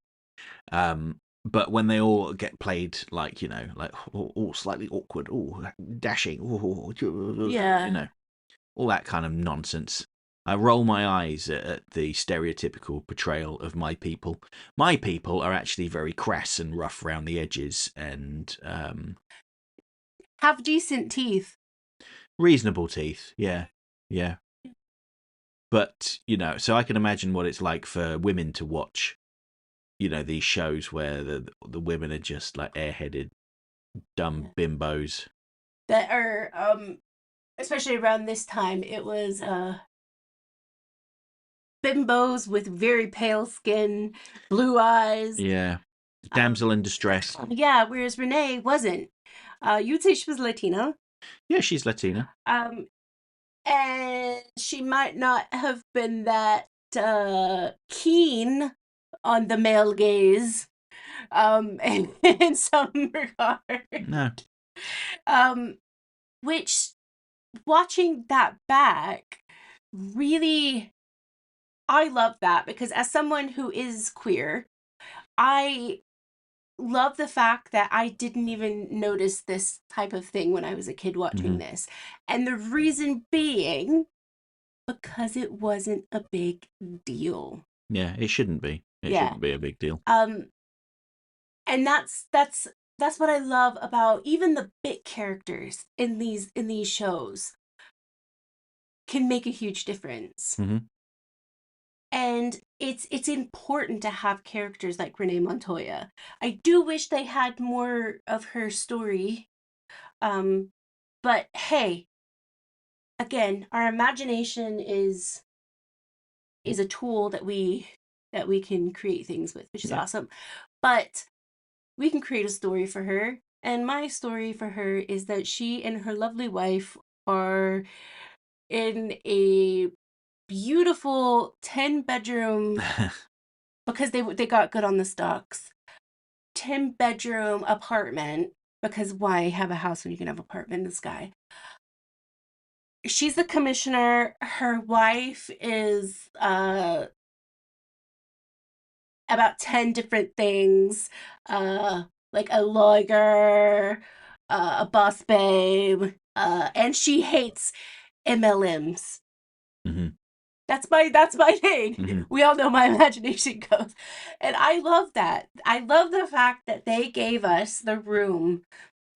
[SPEAKER 2] But when they all get played like, like all slightly awkward, dashing,
[SPEAKER 1] yeah,
[SPEAKER 2] all that kind of nonsense, I roll my eyes at the stereotypical portrayal of my people. My people are actually very crass and rough around the edges, and
[SPEAKER 1] have decent teeth.
[SPEAKER 2] Reasonable teeth, yeah. But, so I can imagine what it's like for women to watch, these shows where the women are just like airheaded, dumb bimbos.
[SPEAKER 1] That are, especially around this time, it was bimbos with very pale skin, blue eyes.
[SPEAKER 2] Yeah. Damsel in distress.
[SPEAKER 1] Yeah, whereas Renee wasn't. You'd say she was Latina.
[SPEAKER 2] Yeah, she's Latina.
[SPEAKER 1] And she might not have been that keen on the male gaze, in some regard.
[SPEAKER 2] No.
[SPEAKER 1] Which, watching that back, really, I love that, because as someone who is queer, I love the fact that I didn't even notice this type of thing when I was a kid watching this. And the reason being, because it wasn't a big deal.
[SPEAKER 2] Yeah, it shouldn't be. It shouldn't be a big deal.
[SPEAKER 1] And that's what I love about even the bit characters in these shows can make a huge difference. And it's important to have characters like Renee Montoya. I do wish they had more of her story. But hey, again, our imagination is a tool that we can create things with, which is awesome. But we can create a story for her. And my story for her is that she and her lovely wife are in a beautiful 10-bedroom because they got good on the stocks. 10-bedroom apartment, because why have a house when you can have an apartment in the sky? She's the commissioner. Her wife is about 10 different things, like a lawyer, a boss babe, and she hates MLMs. That's my thing. We all know my imagination goes. And I love that. I love the fact that they gave us the room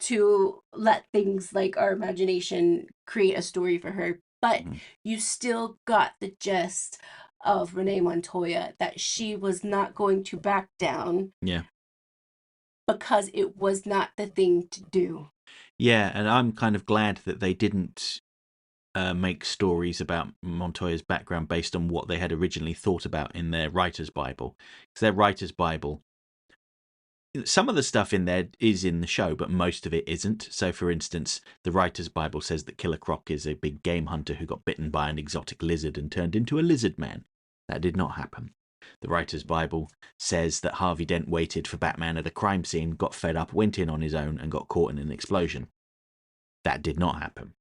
[SPEAKER 1] to let things like our imagination create a story for her. But you still got the gist of Renee Montoya, that she was not going to back down.
[SPEAKER 2] Yeah.
[SPEAKER 1] Because it was not the thing to do.
[SPEAKER 2] Yeah, and I'm kind of glad that they didn't make stories about Montoya's background based on what they had originally thought about in their writer's Bible. Because their writer's Bible some of the stuff in there is in the show, but most of it isn't. So, for instance, the writer's Bible says that Killer Croc is a big game hunter who got bitten by an exotic lizard and turned into a lizard man. That did not happen. The writer's Bible says that Harvey Dent waited for Batman at a crime scene, got fed up, went in on his own, and got caught in an explosion. That did not happen.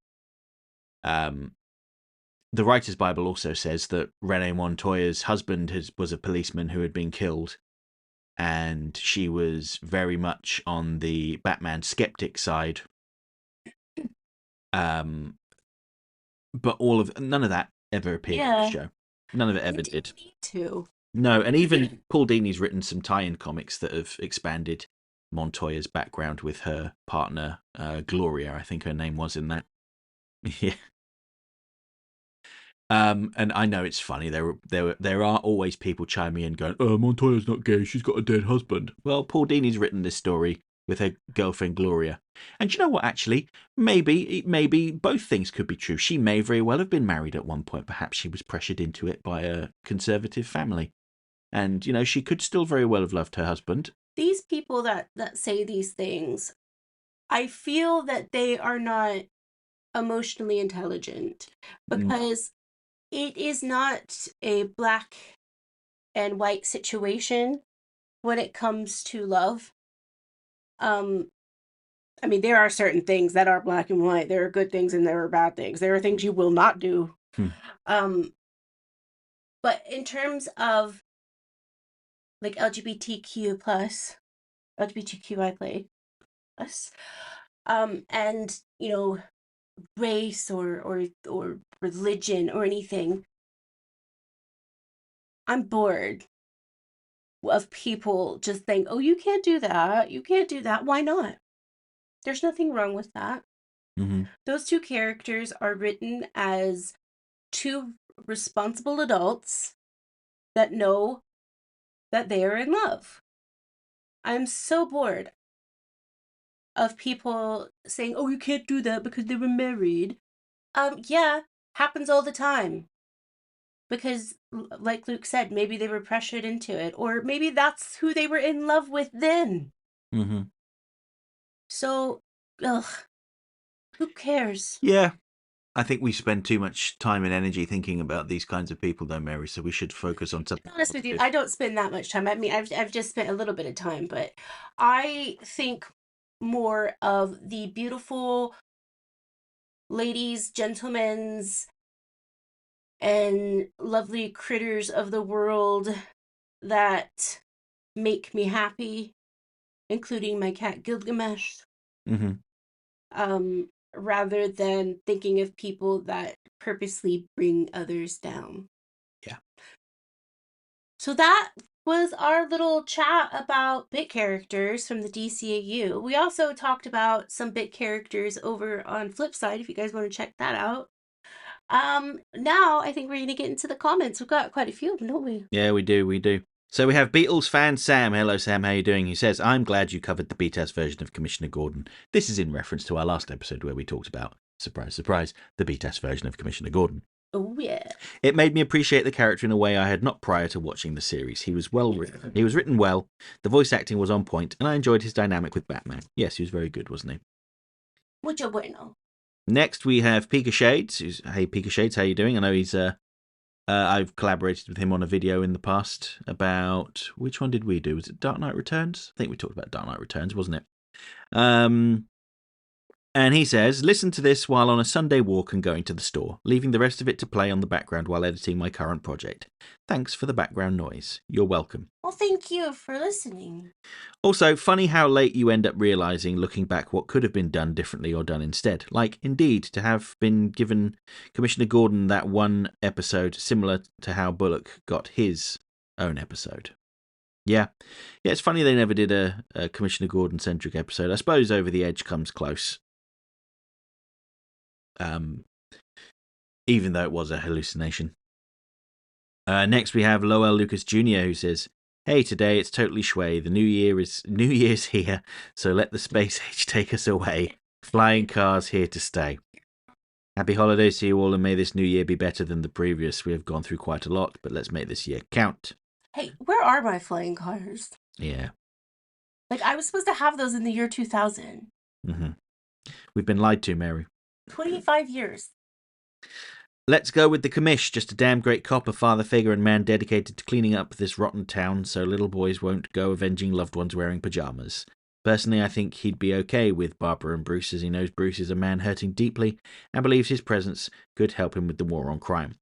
[SPEAKER 2] The writer's Bible also says that Renee Montoya's husband was a policeman who had been killed, and she was very much on the Batman skeptic side. But none of that ever appeared in the show. None of it ever did.
[SPEAKER 1] Need to.
[SPEAKER 2] No, and even Paul Dini's written some tie-in comics that have expanded Montoya's background with her partner, Gloria, I think her name was in that. Yeah. And I know it's funny. There are always people chiming in going, "Oh, Montoya's not gay. She's got a dead husband." Well, Paul Dini's written this story with her girlfriend Gloria, and you know what? Actually, maybe both things could be true. She may very well have been married at one point. Perhaps she was pressured into it by a conservative family, and she could still very well have loved her husband.
[SPEAKER 1] These people that say these things, I feel that they are not emotionally intelligent, because it is not a black and white situation when it comes to love. I mean, there are certain things that are black and white. There are good things and there are bad things. There are things you will not do. But in terms of like LGBTQI plus, and race or religion or anything, I'm bored of people just saying, "Oh, you can't do that. You can't do that." Why not? There's nothing wrong with that. Those two characters are written as two responsible adults that know that they are in love. I'm so bored of people saying, "Oh, you can't do that because they were married." Yeah, happens all the time. Because, like Luke said, maybe they were pressured into it, or maybe that's who they were in love with then. So, who cares?
[SPEAKER 2] Yeah, I think we spend too much time and energy thinking about these kinds of people, though, Mary. So we should focus on something.
[SPEAKER 1] To be honest with you, I don't spend that much time. I mean, I've just spent a little bit of time, but I think more of the beautiful ladies, gentlemen's, and lovely critters of the world that make me happy, including my cat Gilgamesh. Rather than thinking of people that purposely bring others down.
[SPEAKER 2] Yeah.
[SPEAKER 1] So that was our little chat about bit characters from the DCAU. We also talked about some bit characters over on Flipside, if you guys want to check that out. Now I think we're going to get into the comments. We've got quite a few of them, don't we?
[SPEAKER 2] Yeah, we do. So we have Beatles fan Sam. Hello, Sam. How are you doing? He says, "I'm glad you covered the BTAS version of Commissioner Gordon." This is in reference to our last episode where we talked about, surprise, surprise, the BTAS version of Commissioner Gordon.
[SPEAKER 1] Oh, yeah.
[SPEAKER 2] "It made me appreciate the character in a way I had not prior to watching the series. He was well written. He was written well. The voice acting was on point, and I enjoyed his dynamic with Batman. Yes, he was very good, wasn't he?"
[SPEAKER 1] Mucho bueno.
[SPEAKER 2] Next, we have Pika Shades. Hey, Pika Shades, how you doing? I know he's I've collaborated with him on a video in the past about, which one did we do? Was it Dark Knight Returns? I think we talked about Dark Knight Returns, wasn't it? And he says, "Listen to this while on a Sunday walk and going to the store, leaving the rest of it to play on the background while editing my current project. Thanks for the background noise. You're welcome."
[SPEAKER 1] Well, thank you for listening.
[SPEAKER 2] Also, funny how late you end up realising, looking back, what could have been done differently or done instead. Like, indeed, to have been given Commissioner Gordon that one episode similar to how Bullock got his own episode. Yeah, it's funny they never did a Commissioner Gordon-centric episode. I suppose Over the Edge comes close. Even though it was a hallucination. Next we have Lowell Lucas Jr. who says, "Hey, today it's totally Schway. The New Year's here, so let the space age take us away. Flying cars here to stay. Happy holidays to you all, and may this new year be better than the previous. We have gone through quite a lot, but let's make this year count."
[SPEAKER 1] Hey, where are my flying cars?
[SPEAKER 2] Yeah.
[SPEAKER 1] Like, I was supposed to have those in the year 2000.
[SPEAKER 2] Mm-hmm. We've been lied to, Mary.
[SPEAKER 1] 25 years.
[SPEAKER 2] Let's go with the commish, just a damn great cop, a father figure, and man dedicated to cleaning up this rotten town so little boys won't go avenging loved ones wearing pajamas. Personally, I think he'd be okay with Barbara and Bruce, as he knows Bruce is a man hurting deeply and believes his presence could help him with the war on crime.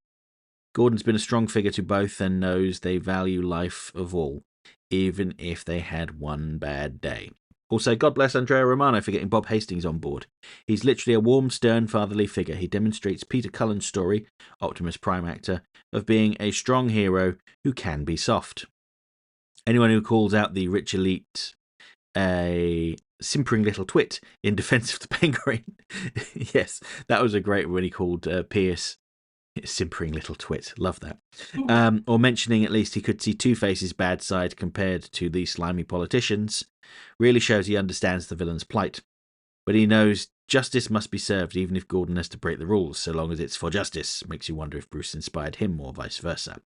[SPEAKER 2] Gordon's been a strong figure to both and knows they value life of all, even if they had one bad day. Also, God bless Andrea Romano for getting Bob Hastings on board. He's literally a warm, stern, fatherly figure. He demonstrates Peter Cullen's story, Optimus Prime actor, of being a strong hero who can be soft. Anyone who calls out the rich elite a simpering little twit in defense of the Penguin. Yes, that was a great when he called Pierce simpering little twit. Love that. Or mentioning at least he could see Two-Face's bad side compared to the slimy politicians really shows he understands the villain's plight. But he knows justice must be served even if Gordon has to break the rules, so long as it's for justice. Makes you wonder if Bruce inspired him or vice versa.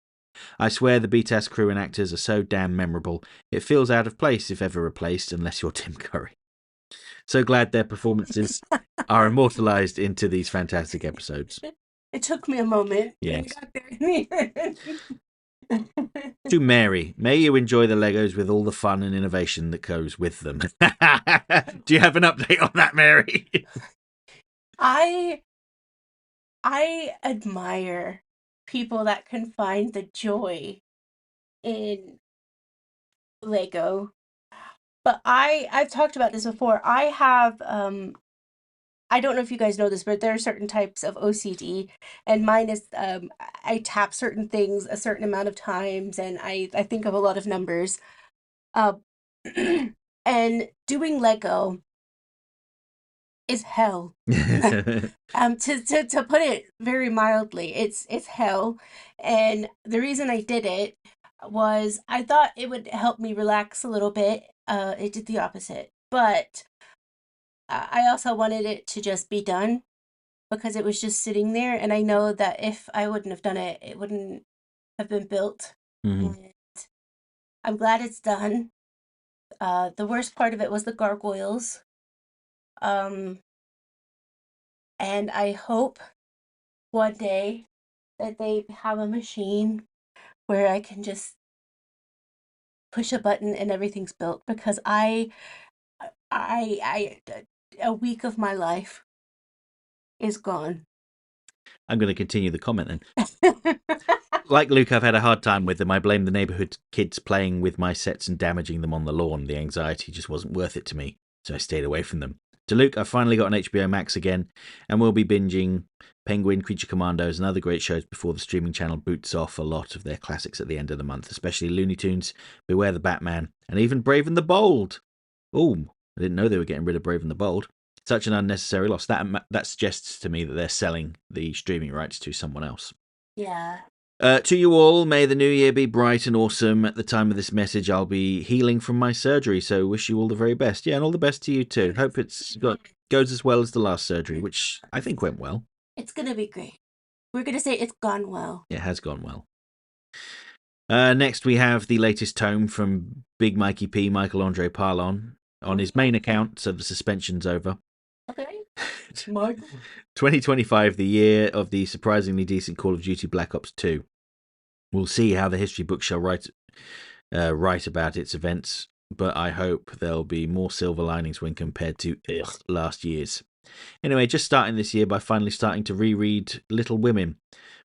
[SPEAKER 2] I swear the BTAS crew and actors are so damn memorable, it feels out of place if ever replaced, unless you're Tim Curry. So glad their performances are immortalized into these fantastic episodes.
[SPEAKER 1] It took me a moment.
[SPEAKER 2] Yes.
[SPEAKER 1] Got there.
[SPEAKER 2] To Mary, may you enjoy the Legos with all the fun and innovation that goes with them. Do you have an update on that, Mary?
[SPEAKER 1] I admire people that can find the joy in Lego. But I've talked about this before. I have I don't know if you guys know this, but there are certain types of OCD, and mine is I tap certain things a certain amount of times, and I think of a lot of numbers. Uh, and doing Lego is hell. To put it very mildly, it's hell. And the reason I did it was I thought it would help me relax a little bit. It did the opposite, but I also wanted it to just be done because it was just sitting there, and I know that if I wouldn't have done it, it wouldn't have been built.
[SPEAKER 2] Mm-hmm.
[SPEAKER 1] And I'm glad it's done. The worst part of it was the gargoyles. Um, and I hope one day that they have a machine where I can just push a button and everything's built because I a week of my life is gone.
[SPEAKER 2] I'm going to continue the comment then. Like Luke, I've had a hard time with them. I blame the neighborhood kids playing with my sets and damaging them on the lawn. The anxiety just wasn't worth it to me, so I stayed away from them. To Luke, I've finally got an HBO Max again, and we'll be binging Penguin, Creature Commandos, and other great shows before the streaming channel boots off a lot of their classics at the end of the month, especially Looney Tunes, Beware the Batman, and even Brave and the Bold. Oh, I didn't know they were getting rid of Brave and the Bold. Such an unnecessary loss. That suggests to me that they're selling the streaming rights to someone else.
[SPEAKER 1] Yeah.
[SPEAKER 2] To you all, may the new year be bright and awesome. At the time of this message, I'll be healing from my surgery, so wish you all the very best. Yeah, and all the best to you too. Hope goes as well as the last surgery, which I think went well.
[SPEAKER 1] It's gonna be great. We're gonna say it's gone well.
[SPEAKER 2] It has gone well. Next, we have the latest tome from Big Mikey P, Michael Andre Parlon, on his main account, so the suspension's over.
[SPEAKER 1] Okay. Michael.
[SPEAKER 2] 2025, the year of the surprisingly decent Call of Duty Black Ops 2. We'll see how the history book shall write about its events, but I hope there'll be more silver linings when compared to last year's. Anyway, just starting this year by finally starting to reread Little Women,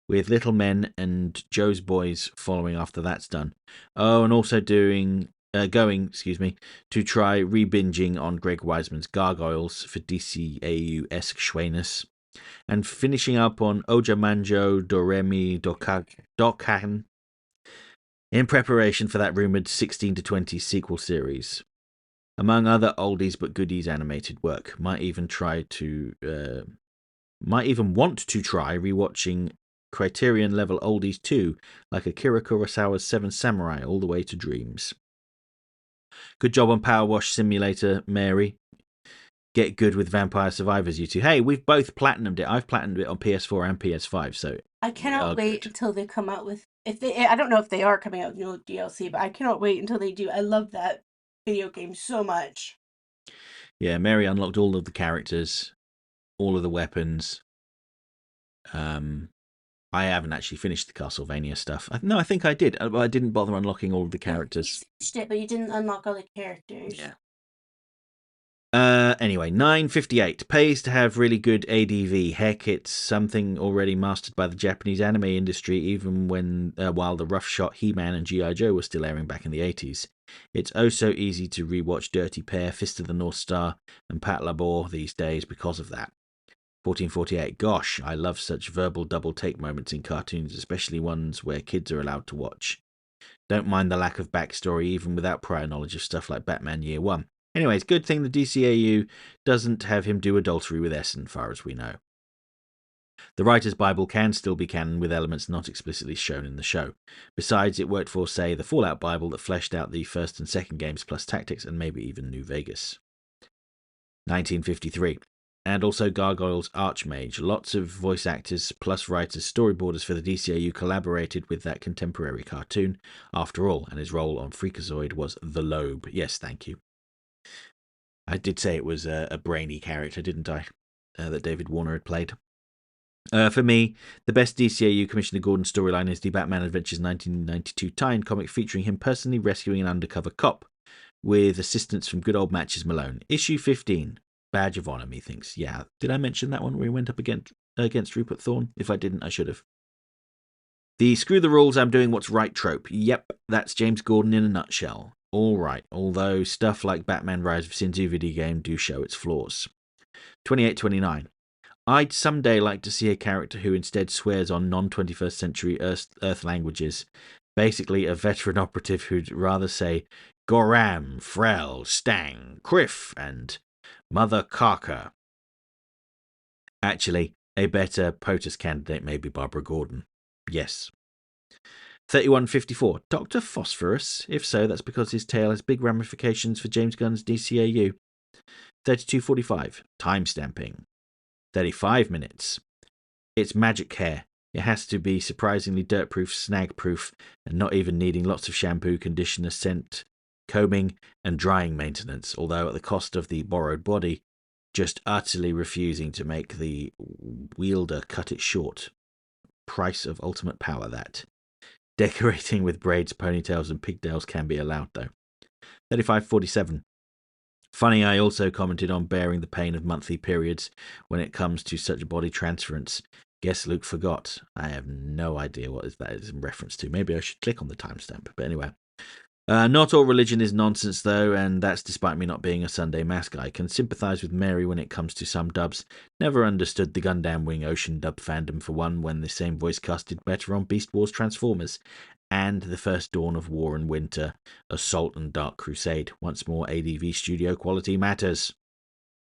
[SPEAKER 2] with Little Men and Joe's Boys following after that's done. Oh, and also going to try rebinging on Greg Wiseman's Gargoyles for DCAU-esque Schwayness, and finishing up on Oja Manjo Doremi Dokkan in preparation for that rumoured 16 to 20 sequel series. Among other oldies but goodies animated work. Might even want to try rewatching Criterion level oldies too, like Akira Kurosawa's Seven Samurai all the way to Dreams. Good job on Power Wash Simulator, Mary. Get good with Vampire Survivors, you two. Hey, we've both platinumed it. I've platinumed it on PS4 and PS5, so
[SPEAKER 1] I cannot wait until they come out with I don't know if they are coming out with new DLC, but I cannot wait until they do. I love that video games so much.
[SPEAKER 2] Yeah, Mary unlocked all of the characters, all of the weapons. I haven't actually finished the Castlevania stuff. No, I think I did. I didn't bother unlocking all of the characters.
[SPEAKER 1] You finished it, but you didn't unlock all the characters.
[SPEAKER 2] Yeah. Anyway, 958 pays to have really good ADV. Heck, it's something already mastered by the Japanese anime industry, even while the rough shot He-Man and G.I. Joe were still airing back in the 80s. It's oh so easy to rewatch Dirty Pair, Fist of the North Star, and Pat Labor these days because of that. 1448. Gosh, I love such verbal double take moments in cartoons, especially ones where kids are allowed to watch. Don't mind the lack of backstory, even without prior knowledge of stuff like Batman Year One. Anyways, good thing the DCAU doesn't have him do adultery with Essen, far as we know. The Writer's Bible can still be canon with elements not explicitly shown in the show. Besides, it worked for, say, the Fallout Bible that fleshed out the first and second games plus tactics and maybe even New Vegas. 1953. And also Gargoyle's Archmage. Lots of voice actors plus writers, storyboarders for the DCAU collaborated with that contemporary cartoon, after all, and his role on Freakazoid was the Lobe. Yes, thank you. I did say it was a brainy character, didn't I? That David Warner had played. For me, the best DCAU Commissioner Gordon storyline is the Batman Adventures 1992 tie-in comic featuring him personally rescuing an undercover cop, with assistance from good old Matches Malone. Issue 15. Badge of Honor, methinks. Yeah, did I mention that one where he went up against Rupert Thorne? If I didn't, I should have. The screw the rules, I'm doing what's right trope. Yep, that's James Gordon in a nutshell. All right, although stuff like Batman Rise of Sinzu video game do show its flaws. 2829. I'd someday like to see a character who instead swears on non-21st century Earth languages. Basically a veteran operative who'd rather say Goram, Frel, Stang, Criff, and Mother Carker. Actually, a better POTUS candidate may be Barbara Gordon. Yes. 3154. Dr. Phosphorus? If so, that's because his tale has big ramifications for James Gunn's DCAU. 3245. Timestamping. 35 minutes. It's magic hair. It has to be surprisingly dirt-proof, snag-proof, and not even needing lots of shampoo, conditioner, scent, combing, and drying maintenance, although at the cost of the borrowed body, just utterly refusing to make the wielder cut it short. Price of ultimate power, that. Decorating with braids, ponytails, and pigtails can be allowed, though. 3547. Funny, I also commented on bearing the pain of monthly periods when it comes to such body transference. Guess Luke forgot. I have no idea what that is in reference to. Maybe I should click on the timestamp. But anyway. Not all religion is nonsense, though, and that's despite me not being a Sunday Mass guy. Can sympathise with Mary when it comes to some dubs. Never understood the Gundam Wing Ocean dub fandom, for one, when the same voice cast did better on Beast Wars Transformers, and the first Dawn of War and Winter, Assault and Dark Crusade. Once more, ADV studio quality matters.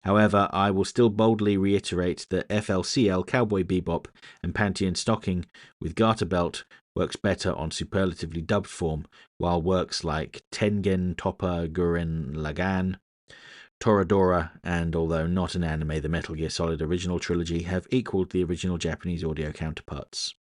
[SPEAKER 2] However, I will still boldly reiterate that FLCL Cowboy Bebop and Pantheon Stocking with Garter Belt works better on superlatively dubbed form, while works like Tengen Toppa Gurren Lagann, Toradora, and although not an anime, the Metal Gear Solid original trilogy have equalled the original Japanese audio counterparts.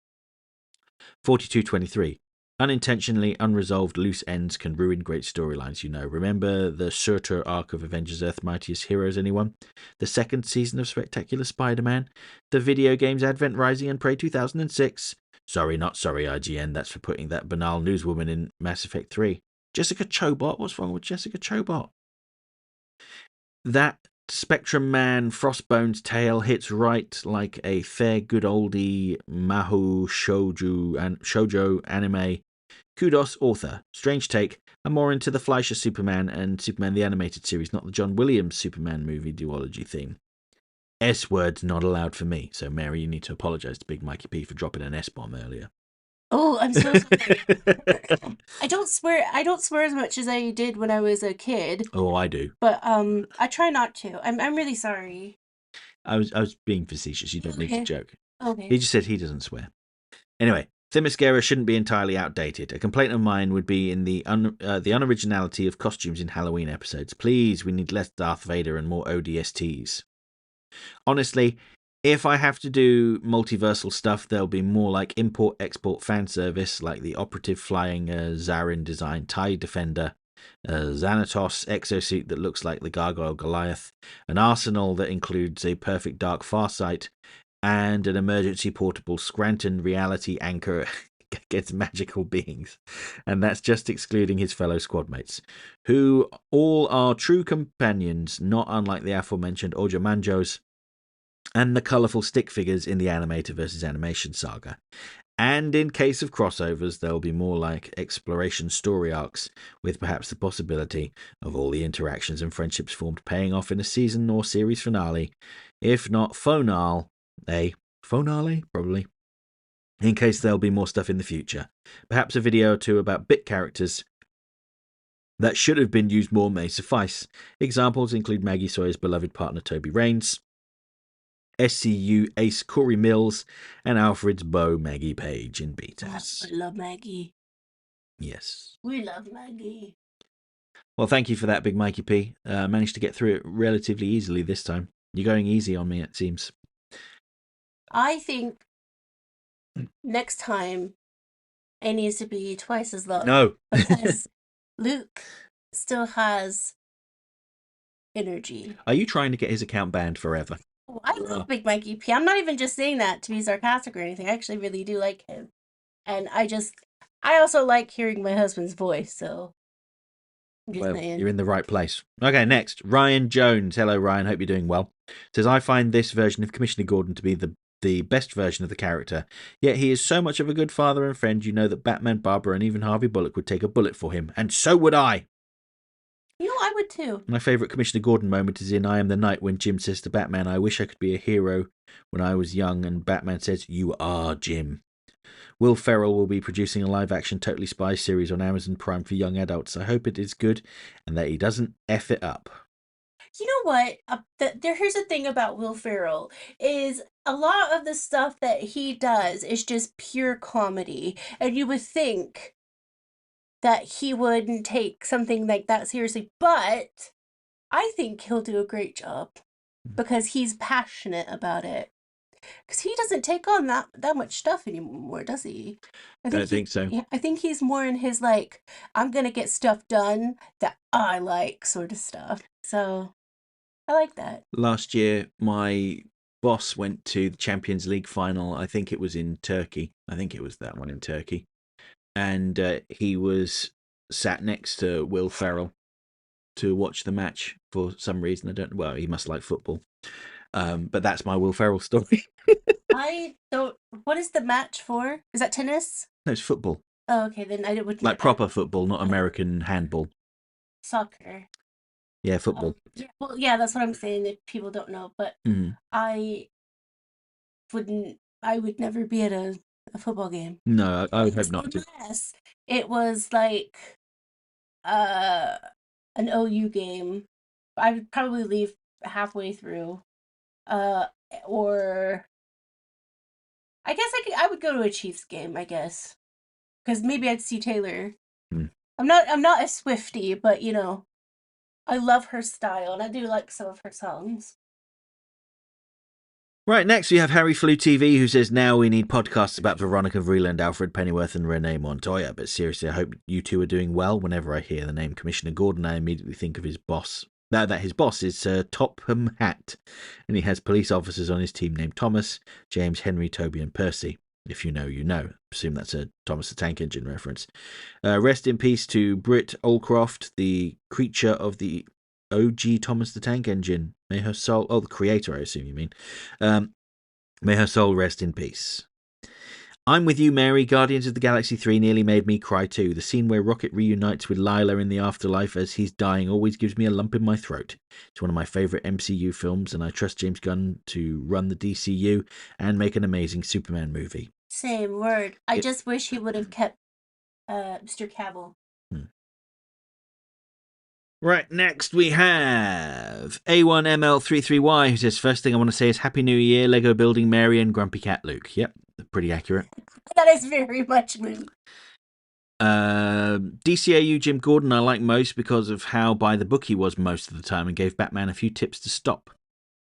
[SPEAKER 2] 4223. Unintentionally unresolved loose ends can ruin great storylines, you know. Remember the Surtur arc of Avengers Earth's Mightiest Heroes, anyone? The second season of Spectacular Spider-Man? The video games Advent Rising and Prey 2006? Sorry, not sorry, IGN. That's for putting that banal newswoman in Mass Effect 3. Jessica Chobot? What's wrong with Jessica Chobot? That Spectrum Man Frostbone's tale hits right like a fair good oldie Mahou shoujo anime. Kudos, author. Strange take. I'm more into the Fleischer Superman and Superman the Animated Series, not the John Williams Superman movie duology theme. S-words not allowed for me, so Mary, you need to apologise to Big Mikey P for dropping an S-bomb earlier.
[SPEAKER 1] Oh, I'm so sorry. I don't swear as much as I did when I was a kid.
[SPEAKER 2] Oh, I do.
[SPEAKER 1] But I try not to. I'm really sorry.
[SPEAKER 2] I was being facetious. You don't need to joke.
[SPEAKER 1] Okay.
[SPEAKER 2] He just said he doesn't swear. Anyway, Themyscira shouldn't be entirely outdated. A complaint of mine would be in the unoriginality of costumes in Halloween episodes. Please, we need less Darth Vader and more ODSTs. Honestly, if I have to do multiversal stuff, there'll be more like import-export fan service, like the operative flying Zarin design TIE Defender, a Xanatos exosuit that looks like the Gargoyle Goliath, an arsenal that includes a perfect dark farsight, and an emergency portable Scranton reality anchor against magical beings. And that's just excluding his fellow squadmates, who all are true companions, not unlike the aforementioned Ojomanjos and the colourful stick figures in the animator versus animation saga. And in case of crossovers, there'll be more like exploration story arcs, with perhaps the possibility of all the interactions and friendships formed paying off in a season or series finale, if not finale, probably, in case there'll be more stuff in the future. Perhaps a video or two about bit characters that should have been used more may suffice. Examples include Maggie Sawyer's beloved partner Toby Raines, SCU ace Corey Mills, and Alfred's beau Maggie Page in BTAS.
[SPEAKER 1] I love Maggie.
[SPEAKER 2] Yes.
[SPEAKER 1] We love Maggie.
[SPEAKER 2] Well, thank you for that, Big Mikey P. Managed to get through it relatively easily this time. You're going easy on me, it seems.
[SPEAKER 1] I think next time it needs to be twice as long.
[SPEAKER 2] No.
[SPEAKER 1] Because Luke still has energy.
[SPEAKER 2] Are you trying to get his account banned forever?
[SPEAKER 1] I love Big Mikey P. I'm not even just saying that to be sarcastic or anything. I actually really do like him. And I also like hearing my husband's voice, so I'm just saying.
[SPEAKER 2] You're in the right place. Okay, next. Ryan Jones. Hello, Ryan. Hope you're doing well. Says, I find this version of Commissioner Gordon to be the best version of the character. Yet he is so much of a good father and friend, you know that Batman, Barbara, and even Harvey Bullock would take a bullet for him. And so would I.
[SPEAKER 1] You know, I would too.
[SPEAKER 2] My favourite Commissioner Gordon moment is in I Am the Night when Jim says to Batman, I wish I could be a hero when I was young, and Batman says, you are Jim. Will Ferrell will be producing a live-action Totally Spies series on Amazon Prime for young adults. I hope it is good and that he doesn't F it up.
[SPEAKER 1] You know what? Here's the thing about Will Ferrell is a lot of the stuff that he does is just pure comedy. And you would think that he wouldn't take something like that seriously, but I think he'll do a great job because he's passionate about it. Because he doesn't take on that much stuff anymore, does he?
[SPEAKER 2] I don't think so.
[SPEAKER 1] I think he's more in his, like, I'm going to get stuff done that I like sort of stuff. So, I like that.
[SPEAKER 2] Last year, my boss went to the Champions League final. I think it was in Turkey. I think it was that one in Turkey. And he was sat next to Will Ferrell to watch the match for some reason. Well, he must like football. But that's my Will Ferrell story.
[SPEAKER 1] What is the match for? Is that tennis?
[SPEAKER 2] No, it's football.
[SPEAKER 1] Oh, okay, then I would
[SPEAKER 2] like proper football, not American handball.
[SPEAKER 1] Soccer.
[SPEAKER 2] Yeah, football.
[SPEAKER 1] Yeah, that's what I'm saying if people don't know. But I would never be at a football game.
[SPEAKER 2] No, I would hope not to.
[SPEAKER 1] Unless it was like an OU game. I would probably leave halfway through. Or I guess I would go to a Chiefs game, I guess. Because maybe I'd see Taylor. I'm not a Swiftie, but you know, I love her style and I do like some of her songs.
[SPEAKER 2] Right, next we have Harry Flew TV, who says, now we need podcasts about Veronica Vreeland, Alfred Pennyworth, and Renee Montoya. But seriously, I hope you two are doing well. Whenever I hear the name Commissioner Gordon, I immediately think of his boss. That his boss is Sir Topham Hatt, and he has police officers on his team named Thomas, James, Henry, Toby, and Percy. If you know, you know. I presume that's a Thomas the Tank Engine reference. Rest in peace to Britt Allcroft, the creature of the OG Thomas the Tank Engine. May her soul... Oh, the creator, I assume you mean. May her soul rest in peace. I'm with you, Mary. Guardians of the Galaxy 3 nearly made me cry too. The scene where Rocket reunites with Lila in the afterlife as he's dying always gives me a lump in my throat. It's one of my favourite MCU films, and I trust James Gunn to run the DCU and make an amazing Superman movie.
[SPEAKER 1] Same word. I just wish he would have kept Mr. Cavill.
[SPEAKER 2] Right, next we have A1ML33Y, who says, first thing I want to say is Happy New Year, Lego Building Mary and Grumpy Cat Luke. Yep, pretty accurate.
[SPEAKER 1] That is very much me.
[SPEAKER 2] DCAU Jim Gordon I like most because of how by the book he was most of the time and gave Batman a few tips to stop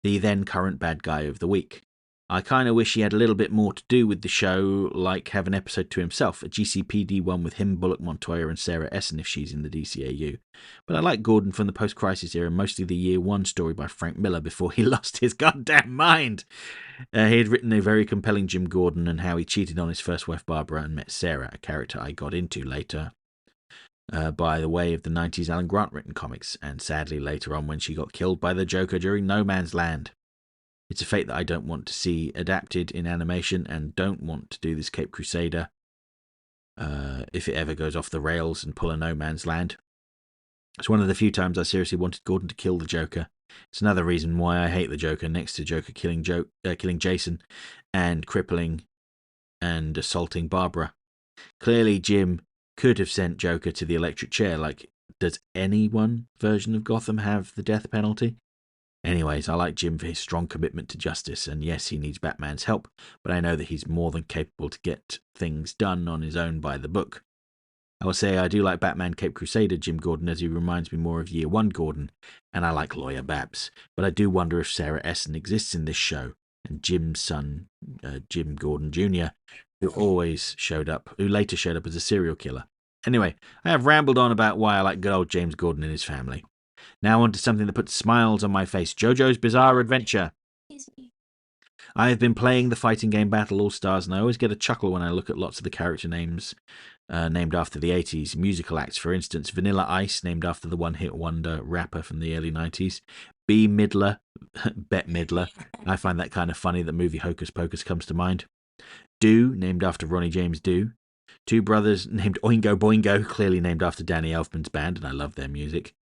[SPEAKER 2] the then current bad guy of the week. I kind of wish he had a little bit more to do with the show, like have an episode to himself, a GCPD one with him, Bullock, Montoya, and Sarah Essen if she's in the DCAU. But I like Gordon from the post-crisis era, mostly the Year One story by Frank Miller before he lost his goddamn mind. He had written a very compelling Jim Gordon and how he cheated on his first wife Barbara and met Sarah, a character I got into later by the way of the 90s Alan Grant written comics, and sadly later on when she got killed by the Joker during No Man's Land. It's a fate that I don't want to see adapted in animation and don't want to do this Cape Crusader if it ever goes off the rails and pull a No Man's Land. It's one of the few times I seriously wanted Gordon to kill the Joker. It's another reason why I hate the Joker, next to Joker killing Jason and crippling and assaulting Barbara. Clearly, Jim could have sent Joker to the electric chair. Like, does anyone version of Gotham have the death penalty? Anyways, I like Jim for his strong commitment to justice, and yes, he needs Batman's help, but I know that he's more than capable to get things done on his own by the book. I will say I do like Batman Cape Crusader Jim Gordon, as he reminds me more of Year One Gordon, and I like Lawyer Babs, but I do wonder if Sarah Essen exists in this show, and Jim's son, Jim Gordon Jr., who later showed up as a serial killer. Anyway, I have rambled on about why I like good old James Gordon and his family. Now on to something that puts smiles on my face, JoJo's Bizarre Adventure. I have been playing the fighting game Battle All-Stars, and I always get a chuckle when I look at lots of the character names named after the 80s. Musical acts, for instance, Vanilla Ice, named after the one-hit wonder rapper from the early 90s. B. Midler, Bette Midler. I find that kind of funny. The movie Hocus Pocus comes to mind. Do, named after Ronnie James Dio. Two brothers named Oingo Boingo, clearly named after Danny Elfman's band, and I love their music.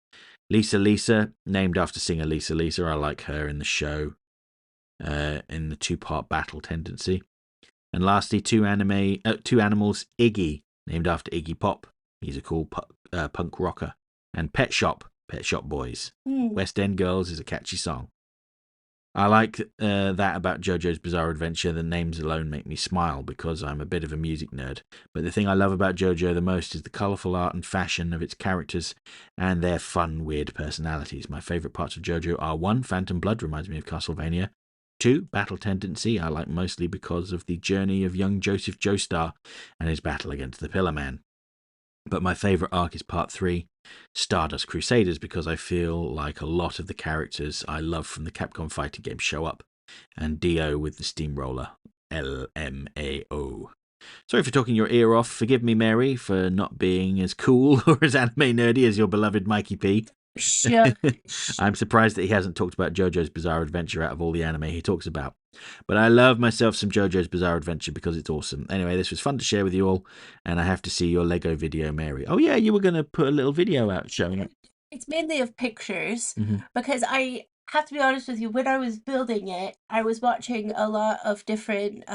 [SPEAKER 2] Lisa, named after singer Lisa. I like her in the show, in the two-part battle tendency. And lastly, two animals, Iggy, named after Iggy Pop. He's a cool punk rocker. And Pet Shop Boys. West End Girls is a catchy song. I like that about JoJo's Bizarre Adventure. The names alone make me smile because I'm a bit of a music nerd. But the thing I love about JoJo the most is the colourful art and fashion of its characters and their fun, weird personalities. My favourite parts of JoJo are 1. Phantom Blood, reminds me of Castlevania. 2. Battle Tendency, I like mostly because of the journey of young Joseph Joestar and his battle against the Pillar Man. But my favourite arc is part 3, Stardust Crusaders, because I feel like a lot of the characters I love from the Capcom fighting game show up. And Dio with the steamroller, LMAO. Sorry for talking your ear off. Forgive me, Mary, for not being as cool or as anime nerdy as your beloved Mikey P.
[SPEAKER 1] Sure.
[SPEAKER 2] I'm surprised that he hasn't talked about JoJo's Bizarre Adventure out of all the anime he talks about. But I love myself some JoJo's Bizarre Adventure because it's awesome. Anyway, this was fun to share with you all, and I have to see your Lego video, Mary. Oh yeah, you were going to put a little video out showing it.
[SPEAKER 1] It's mainly of pictures, because I have to be honest with you, when I was building it, I was watching a lot of different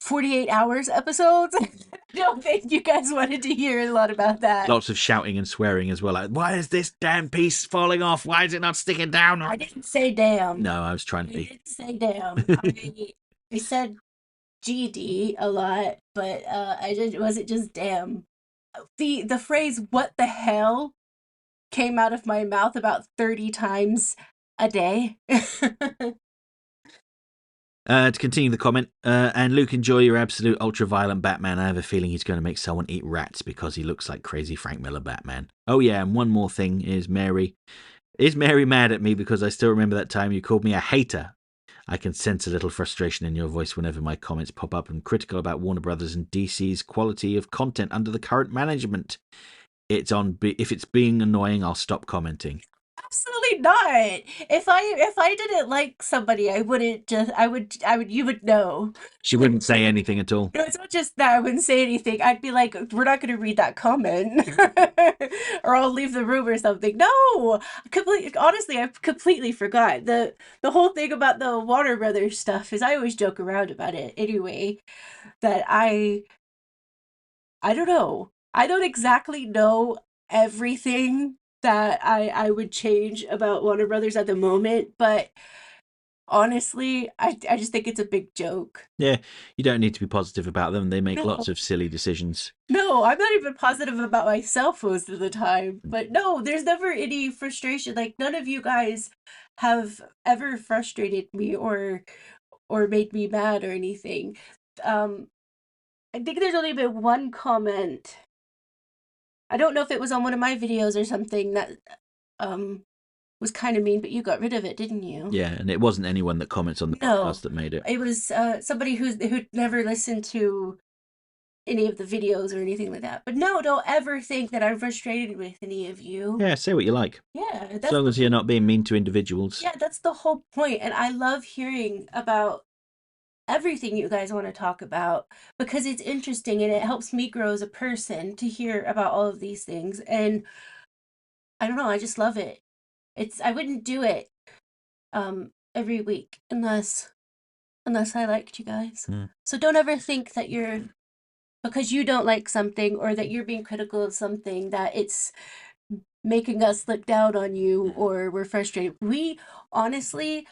[SPEAKER 1] 48 hours episodes. I don't think you guys wanted to hear a lot about that.
[SPEAKER 2] Lots of shouting and swearing as well. Like, why is this damn piece falling off? Why is it not sticking down?
[SPEAKER 1] I didn't say damn.
[SPEAKER 2] No, I was trying to
[SPEAKER 1] I
[SPEAKER 2] be.
[SPEAKER 1] didn't say damn. I said GD a lot, but wasn't just damn. The phrase "what the hell" came out of my mouth about 30 times a day.
[SPEAKER 2] To continue the comment, and Luke, enjoy your absolute ultra-violent Batman. I have a feeling he's going to make someone eat rats because he looks like crazy Frank Miller Batman. Oh yeah, and one more thing is Mary. Is Mary mad at me because I still remember that time you called me a hater? I can sense a little frustration in your voice whenever my comments pop up and critical about Warner Brothers and DC's quality of content under the current management. If it's being annoying, I'll stop commenting.
[SPEAKER 1] Absolutely not. If I didn't like somebody, I would you would know.
[SPEAKER 2] She wouldn't say anything at all.
[SPEAKER 1] No, it's not just that I wouldn't say anything. I'd be like, we're not going to read that comment, or I'll leave the room or something. No, honestly, I completely forgot the whole thing about the Warner Brothers stuff. Is I always joke around about it anyway. That I don't know. I don't exactly know everything that I would change about Warner Brothers at the moment, but honestly, I just think it's a big joke.
[SPEAKER 2] Yeah, you don't need to be positive about them. They make lots of silly decisions.
[SPEAKER 1] No, I'm not even positive about myself most of the time. But no, there's never any frustration. Like, none of you guys have ever frustrated me or or made me mad or anything. I think there's only been one comment. I don't know if it was on one of my videos or something that um was kind of mean, but you got rid of it, didn't you?
[SPEAKER 2] Yeah, and it wasn't anyone that comments on the
[SPEAKER 1] No,
[SPEAKER 2] podcast that made it.
[SPEAKER 1] it was somebody who'd never listened to any of the videos or anything like that. But no, don't ever think that I'm frustrated with any of you.
[SPEAKER 2] Yeah, say what you like.
[SPEAKER 1] Yeah,
[SPEAKER 2] As long as you're not being mean to individuals.
[SPEAKER 1] Yeah, that's the whole point. And I love hearing about everything you guys want to talk about because it's interesting and it helps me grow as a person to hear about all of these things. And I don't know, I just love it. I wouldn't do it every week unless I liked you guys. So don't ever think that you're because you don't like something or that you're being critical of something that it's making us look down on you or we're frustrated. We honestly,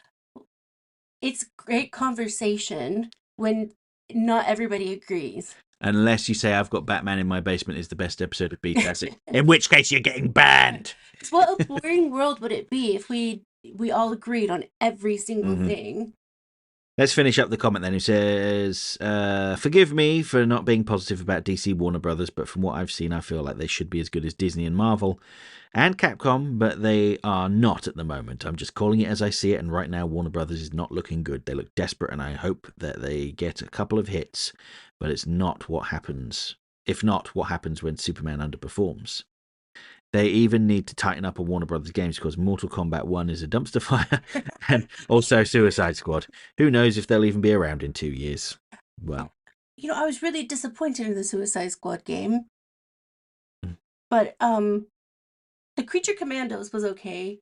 [SPEAKER 1] it's great conversation when not everybody agrees.
[SPEAKER 2] Unless you say I've got Batman in my basement is the best episode of BTAS, in which case you're getting banned.
[SPEAKER 1] What a boring world would it be if we all agreed on every single thing?
[SPEAKER 2] Let's finish up the comment then, who says, forgive me for not being positive about DC Warner Brothers, but from what I've seen, I feel like they should be as good as Disney and Marvel and Capcom, but they are not at the moment. I'm just calling it as I see it, and right now Warner Brothers is not looking good. They look desperate, and I hope that they get a couple of hits, but it's not what happens. If not, what happens when Superman underperforms. They even need to tighten up on Warner Brothers games because Mortal Kombat 1 is a dumpster fire and also Suicide Squad. Who knows if they'll even be around in 2 years. Well.
[SPEAKER 1] You know, I was really disappointed in the Suicide Squad game. But the Creature Commandos was okay.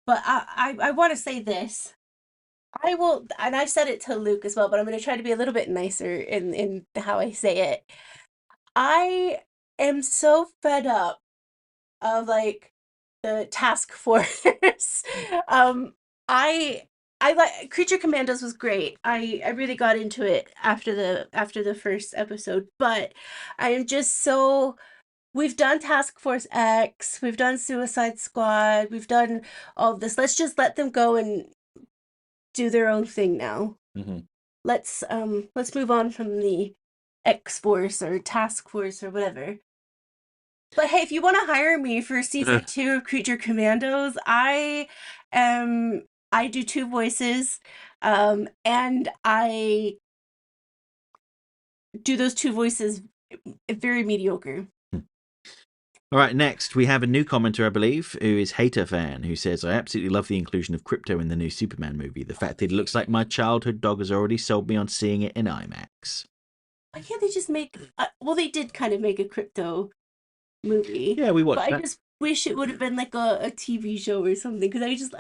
[SPEAKER 1] But I want to say this. I will, and I said it to Luke as well, but I'm going to try to be a little bit nicer in how I say it. I am so fed up of like the task force. I like Creature Commandos was great. I really got into it after the first episode, but I am just so we've done Task Force X, we've done Suicide Squad, we've done all of this. Let's just let them go and do their own thing now. Let's move on from the X Force or Task Force or whatever. But hey, if you want to hire me for season 2 of Creature Commandos, I do 2 voices, and I do those 2 voices very mediocre.
[SPEAKER 2] All right, next we have a new commenter, I believe, who is Hater Fan, who says, I absolutely love the inclusion of Crypto in the new Superman movie. The fact that it looks like my childhood dog has already sold me on seeing it in IMAX.
[SPEAKER 1] Why can't they just make... well, they did kind of make a Crypto movie.
[SPEAKER 2] Yeah, we watched that.
[SPEAKER 1] I just wish it would have been like a TV show or something, because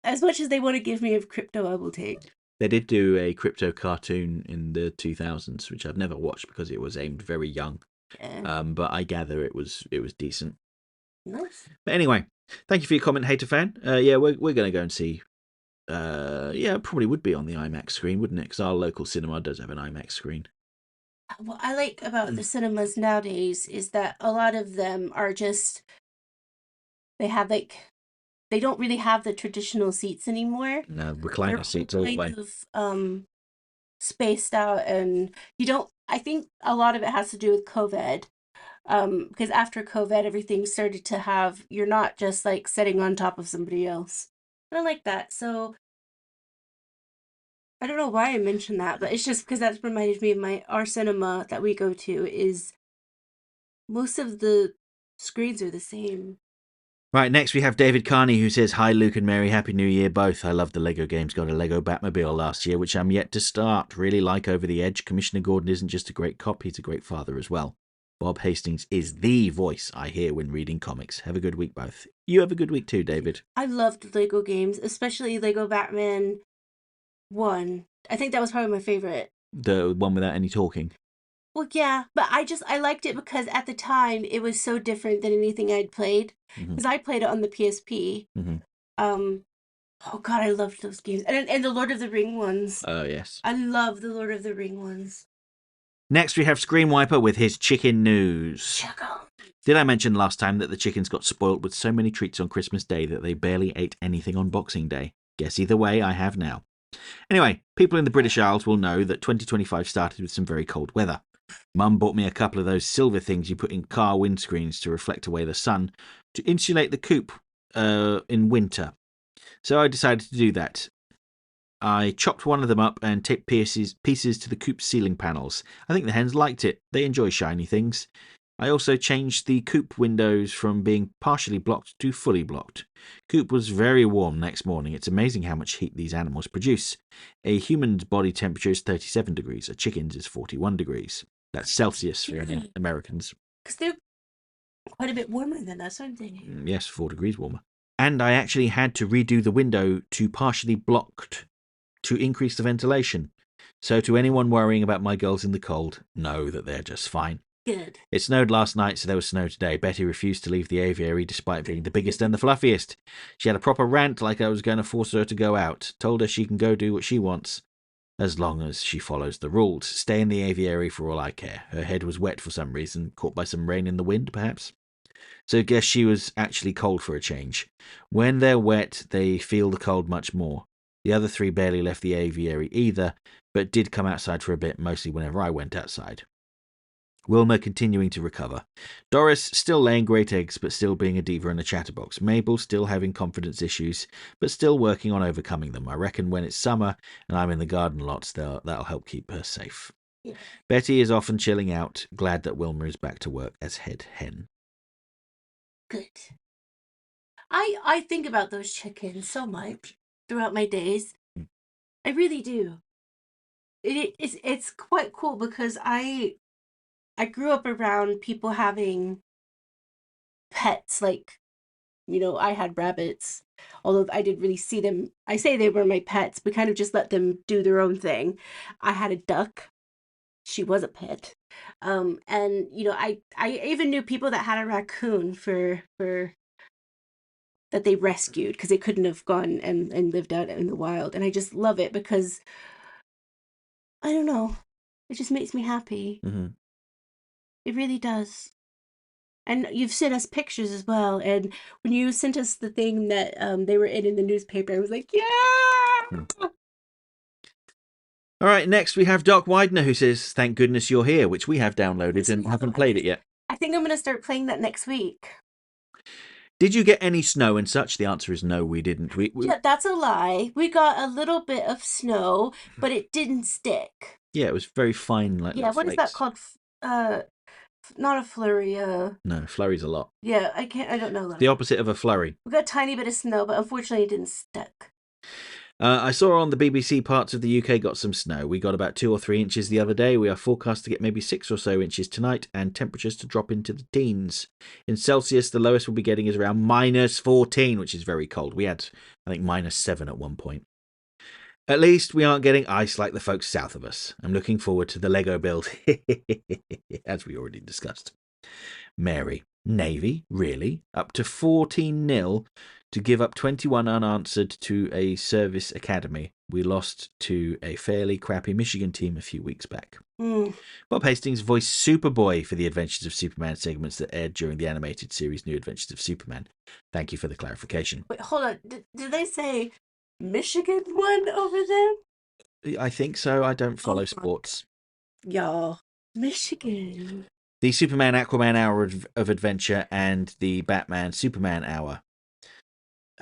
[SPEAKER 1] as much as they want to give me of Crypto, I will take.
[SPEAKER 2] They did do a Crypto cartoon in the 2000s, which I've never watched because it was aimed very young. Yeah. But I gather it was decent.
[SPEAKER 1] Nice.
[SPEAKER 2] But anyway, thank you for your comment, Hater Fan. Yeah, we're going to go and see. Yeah, it probably would be on the IMAX screen, wouldn't it? Because our local cinema does have an IMAX screen.
[SPEAKER 1] What I like about the cinemas nowadays is that a lot of them are just they don't really have the traditional seats anymore.
[SPEAKER 2] No, recliner seats all the way.
[SPEAKER 1] Spaced out, and I think a lot of it has to do with COVID, because after COVID everything started to have, you're not just like sitting on top of somebody else. And I like that. So I don't know why I mentioned that, but it's just because that reminded me of our cinema that we go to is most of the screens are the same.
[SPEAKER 2] Right, next we have David Carney, who says, hi Luke and Mary, Happy New Year both. I love the Lego games. Got a Lego Batmobile last year, which I'm yet to start. Really like Over the Edge. Commissioner Gordon isn't just a great cop, he's a great father as well. Bob Hastings is the voice I hear when reading comics. Have a good week both. You have a good week too, David.
[SPEAKER 1] I loved Lego games, especially Lego Batman 1. I think that was probably my favorite.
[SPEAKER 2] The one without any talking?
[SPEAKER 1] Well, yeah, but I liked it because at the time it was so different than anything I'd played. Because I played it on the PSP. Oh god, I loved those games. And the Lord of the Ring ones.
[SPEAKER 2] Oh, yes.
[SPEAKER 1] I love the Lord of the Ring ones.
[SPEAKER 2] Next we have Screen Wiper with his chicken news.
[SPEAKER 1] Chicken.
[SPEAKER 2] Did I mention last time that the chickens got spoilt with so many treats on Christmas Day that they barely ate anything on Boxing Day? Guess either way, I have now. Anyway, people in the British Isles will know that 2025 started with some very cold weather. Mum bought me a couple of those silver things you put in car windscreens to reflect away the sun to insulate the coupe in winter. So I decided to do that. I chopped one of them up and taped pieces to the coupe's ceiling panels. I think the hens liked it. They enjoy shiny things. I also changed the coupe windows from being partially blocked to fully blocked. Coupe was very warm next morning. It's amazing how much heat these animals produce. A human's body temperature is 37 degrees. A chicken's is 41 degrees. That's Celsius for Americans.
[SPEAKER 1] Because they're quite a bit warmer than us, aren't they?
[SPEAKER 2] Yes, 4 degrees warmer. And I actually had to redo the window to partially blocked to increase the ventilation. So to anyone worrying about my girls in the cold, know that they're just fine.
[SPEAKER 1] Good.
[SPEAKER 2] It snowed last night, so there was snow today. Betty refused to leave the aviary despite being the biggest and the fluffiest. She had a proper rant like I was going to force her to go out. Told her she can go do what she wants, as long as she follows the rules. Stay in the aviary for all I care. Her head was wet for some reason, caught by some rain in the wind, perhaps. So I guess she was actually cold for a change. When they're wet, they feel the cold much more. The other three barely left the aviary either, but did come outside for a bit, mostly whenever I went outside. Wilma continuing to recover. Doris still laying great eggs, but still being a diva and a chatterbox. Mabel still having confidence issues, but still working on overcoming them. I reckon when it's summer and I'm in the garden lots, that'll help keep her safe. Yeah. Betty is often chilling out, glad that Wilma is back to work as head hen.
[SPEAKER 1] Good. I think about those chickens so much throughout my days. I really do. It's quite cool because I grew up around people having pets, like, I had rabbits, although I didn't really see them. I say they were my pets, but kind of just let them do their own thing. I had a duck. She was a pet. And, I even knew people that had a raccoon for that they rescued because they couldn't have gone and lived out in the wild. And I just love it because, I don't know, it just makes me happy. Mm-hmm. It really does. And you've sent us pictures as well. And when you sent us the thing that they were in the newspaper, I was like, yeah!
[SPEAKER 2] All right, next we have Doc Widener who says, thank goodness you're here, which we have downloaded and haven't played it yet.
[SPEAKER 1] I think I'm going to start playing that next week.
[SPEAKER 2] Did you get any snow and such? The answer is no, we didn't.
[SPEAKER 1] Yeah, that's a lie. We got a little bit of snow, but it didn't stick.
[SPEAKER 2] Yeah, it was very fine. What
[SPEAKER 1] flakes. Is that called? Not a flurry.
[SPEAKER 2] No, flurry's a lot.
[SPEAKER 1] Yeah, I don't know that.
[SPEAKER 2] The opposite of a flurry.
[SPEAKER 1] We got a tiny bit of snow, but unfortunately it didn't stick.
[SPEAKER 2] I saw on the BBC parts of the UK got some snow. We got about 2 or 3 inches the other day. We are forecast to get maybe 6 or so inches tonight and temperatures to drop into the teens. In Celsius, the lowest we'll be getting is around -14, which is very cold. We had, I think, -7 at one point. At least we aren't getting ice like the folks south of us. I'm looking forward to the Lego build, as we already discussed. Mary, Navy, really? Up to 14-0 to give up 21 unanswered to a service academy. We lost to a fairly crappy Michigan team a few weeks back. Bob Hastings voiced Superboy for the Adventures of Superman segments that aired during the animated series New Adventures of Superman. Thank you for the clarification.
[SPEAKER 1] Wait, hold on. Did they say Michigan won over them?
[SPEAKER 2] I think so. I don't follow sports.
[SPEAKER 1] Y'all, Michigan.
[SPEAKER 2] The Superman Aquaman Hour of Adventure and the Batman Superman Hour.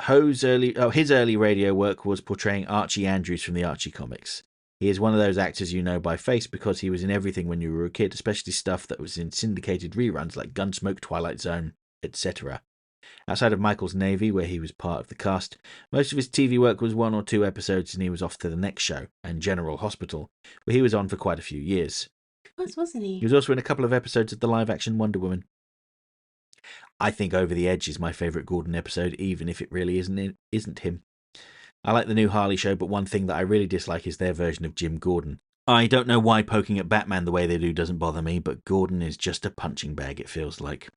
[SPEAKER 2] His early radio work was portraying Archie Andrews from the Archie comics. He is one of those actors you know by face because he was in everything when you were a kid, especially stuff that was in syndicated reruns like Gunsmoke, Twilight Zone, etc. Outside of Michael's Navy, where he was part of the cast, most of his TV work was 1 or 2 episodes and he was off to the next show, and General Hospital, where he was on for quite a few years.
[SPEAKER 1] Wasn't he?
[SPEAKER 2] He was also in a couple of episodes of the live-action Wonder Woman. I think Over the Edge is my favourite Gordon episode, even if it really isn't him. I like the new Harley show, but one thing that I really dislike is their version of Jim Gordon. I don't know why poking at Batman the way they do doesn't bother me, but Gordon is just a punching bag, it feels like.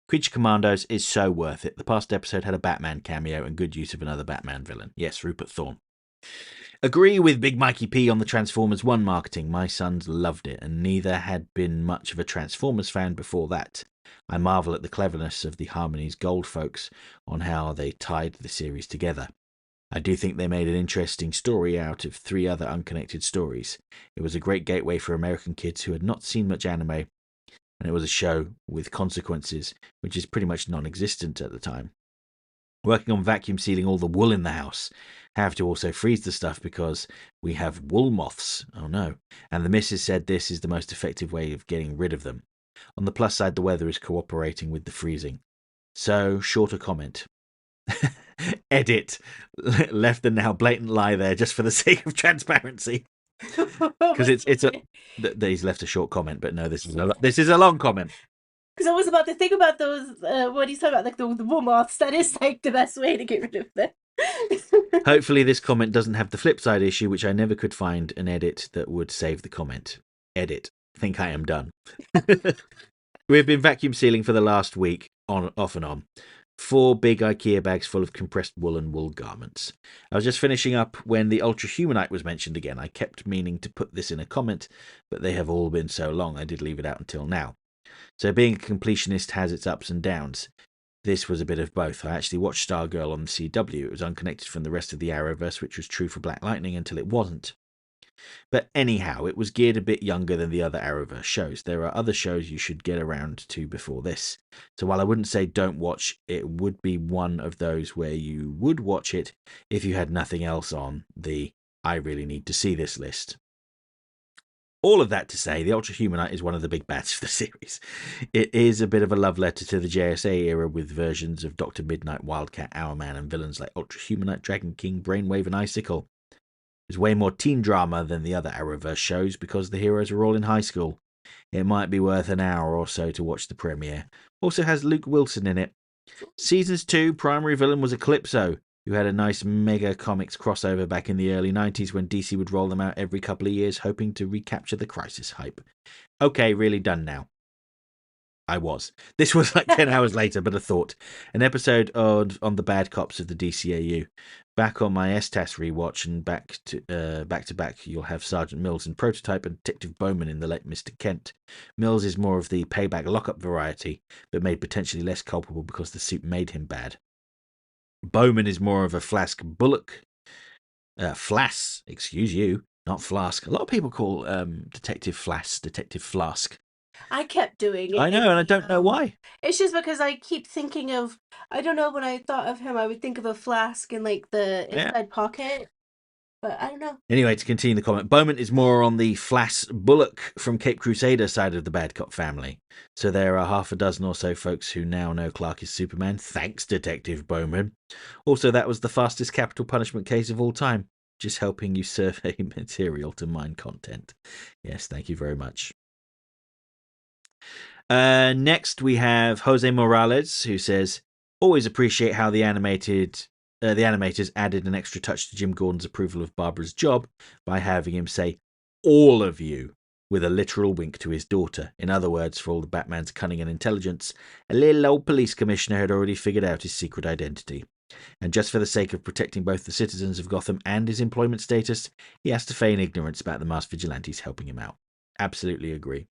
[SPEAKER 2] Creature Commandos is so worth it. The past episode had a Batman cameo and good use of another Batman villain. Yes, Rupert Thorne. Agree with Big Mikey P on the Transformers 1 marketing. My sons loved it, and neither had been much of a Transformers fan before that. I marvel at the cleverness of the Harmony's Gold folks on how they tied the series together. I do think they made an interesting story out of 3 other unconnected stories. It was a great gateway for American kids who had not seen much anime, and it was a show with consequences, which is pretty much non-existent at the time. Working on vacuum sealing all the wool in the house. Have to also freeze the stuff because we have wool moths. Oh no. And the missus said this is the most effective way of getting rid of them. On the plus side, the weather is cooperating with the freezing. So, shorter comment. Edit. Left the now blatant lie there just for the sake of transparency. Because it's a he's left a short comment, but no, this is a long comment.
[SPEAKER 1] Because I was about to think about those what he's talking about, like the wool moths. That is like the best way to get rid of them.
[SPEAKER 2] Hopefully, this comment doesn't have the flip side issue, which I never could find an edit that would save the comment. Edit. Think I am done. We've been vacuum sealing for the last week, off and on. 4 big IKEA bags full of compressed wool and wool garments. I was just finishing up when the Ultra Humanite was mentioned again. I kept meaning to put this in a comment, but they have all been so long I did leave it out until now. So being a completionist has its ups and downs. This was a bit of both. I actually watched Stargirl on the CW. It was unconnected from the rest of the Arrowverse, which was true for Black Lightning until it wasn't. But anyhow, it was geared a bit younger than the other Arrowverse shows. There are other shows you should get around to before this. So while I wouldn't say don't watch, it would be one of those where you would watch it if you had nothing else on the I really need to see this list. All of that to say, the Ultra Humanite is one of the big bats of the series. It is a bit of a love letter to the JSA era with versions of Dr. Midnight, Wildcat, Hourman, and villains like Ultra Humanite, Dragon King, Brainwave, and Icicle. It's way more teen drama than the other Arrowverse shows because the heroes are all in high school. It might be worth an hour or so to watch the premiere. Also has Luke Wilson in it. Seasons 2, primary villain was Eclipso, who had a nice Mega Comics crossover back in the early 90s when DC would roll them out every couple of years, hoping to recapture the Crisis hype. Okay, really done now. I was. This was like 10 hours later, but a thought. An episode on the bad cops of the DCAU. Back on my STAS rewatch and back to back, you'll have Sergeant Mills in Prototype and Detective Bowman in the late Mr. Kent. Mills is more of the payback lockup variety, but made potentially less culpable because the suit made him bad. Bowman is more of a Flask Bullock. Flass, excuse you, not Flask. A lot of people call Detective Flass Detective Flask.
[SPEAKER 1] I kept doing it.
[SPEAKER 2] I know, and I don't know why.
[SPEAKER 1] It's just because I keep thinking of, I don't know, when I thought of him, I would think of a flask in like the inside pocket. But I don't know.
[SPEAKER 2] Anyway, to continue the comment, Bowman is more on the Flass Bullock from Cape Crusader side of the Bad Cop family. So there are half a dozen or so folks who now know Clark is Superman. Thanks, Detective Bowman. Also, that was the fastest capital punishment case of all time. Just helping you survey material to mine content. Yes, thank you very much. Next, we have Jose Morales, who says, always appreciate how the animators added an extra touch to Jim Gordon's approval of Barbara's job by having him say, all of you, with a literal wink to his daughter. In other words, for all the Batman's cunning and intelligence, a little old police commissioner had already figured out his secret identity. And just for the sake of protecting both the citizens of Gotham and his employment status, he has to feign ignorance about the masked vigilantes helping him out. Absolutely agree.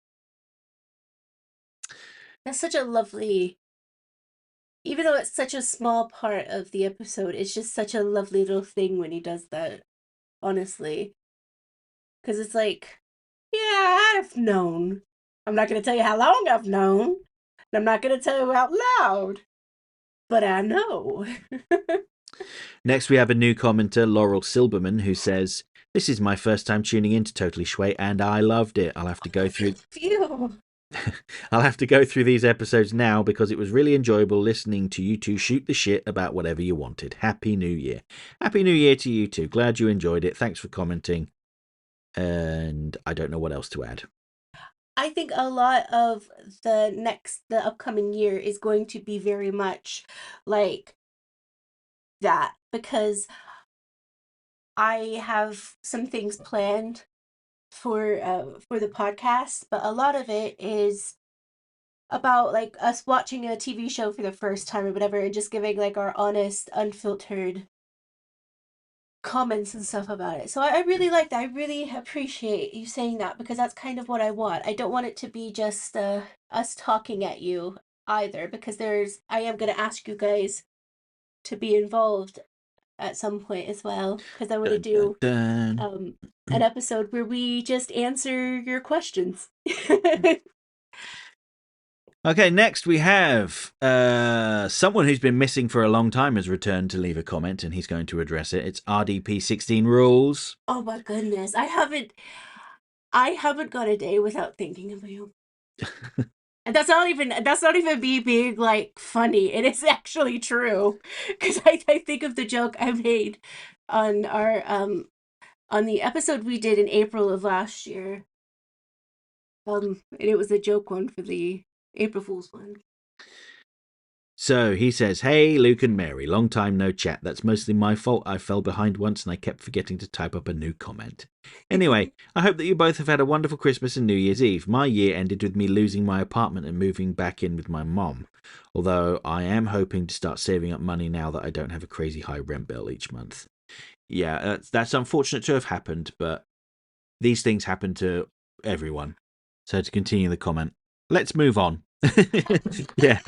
[SPEAKER 1] That's such a lovely, even though it's such a small part of the episode, it's just such a lovely little thing when he does that, honestly. Because it's like, yeah, I've known. I'm not going to tell you how long I've known. And I'm not going to tell you out loud. But I know.
[SPEAKER 2] Next, we have a new commenter, Laurel Silberman, who says, this is my first time tuning in to Totally Schway, and I loved it. I'll have to go through... I'll have to go through these episodes now because it was really enjoyable listening to you two shoot the shit about whatever you wanted. Happy New Year. Happy New Year to you two. Glad you enjoyed it. Thanks for commenting. And I don't know what else to add.
[SPEAKER 1] I think a lot of the upcoming year is going to be very much like that because I have some things planned for the podcast, but a lot of it is about like us watching a TV show for the first time or whatever and just giving like our honest, unfiltered comments and stuff about it. So I really like that. I really appreciate you saying that because that's kind of what I want. I don't want it to be just us talking at you either because I am going to ask you guys to be involved at some point as well, because I want to
[SPEAKER 2] Dun, dun,
[SPEAKER 1] do
[SPEAKER 2] dun.
[SPEAKER 1] an episode where we just answer your questions.
[SPEAKER 2] Okay, next we have someone who's been missing for a long time has returned to leave a comment, and he's going to address it. It's RDP16 Rules.
[SPEAKER 1] Oh my goodness, I haven't got a day without thinking of you. And that's not even me being like funny. It is actually true. Because I think of the joke I made on our on the episode we did in April of last year. And it was a joke one for the April Fool's one.
[SPEAKER 2] So he says, "Hey, Luke and Mary, long time no chat. That's mostly my fault. I fell behind once and I kept forgetting to type up a new comment. Anyway, I hope that you both have had a wonderful Christmas and New Year's Eve. My year ended with me losing my apartment and moving back in with my mom. Although I am hoping to start saving up money now that I don't have a crazy high rent bill each month. Yeah, that's unfortunate to have happened, but these things happen to everyone. So to continue the comment, let's move on." Yeah.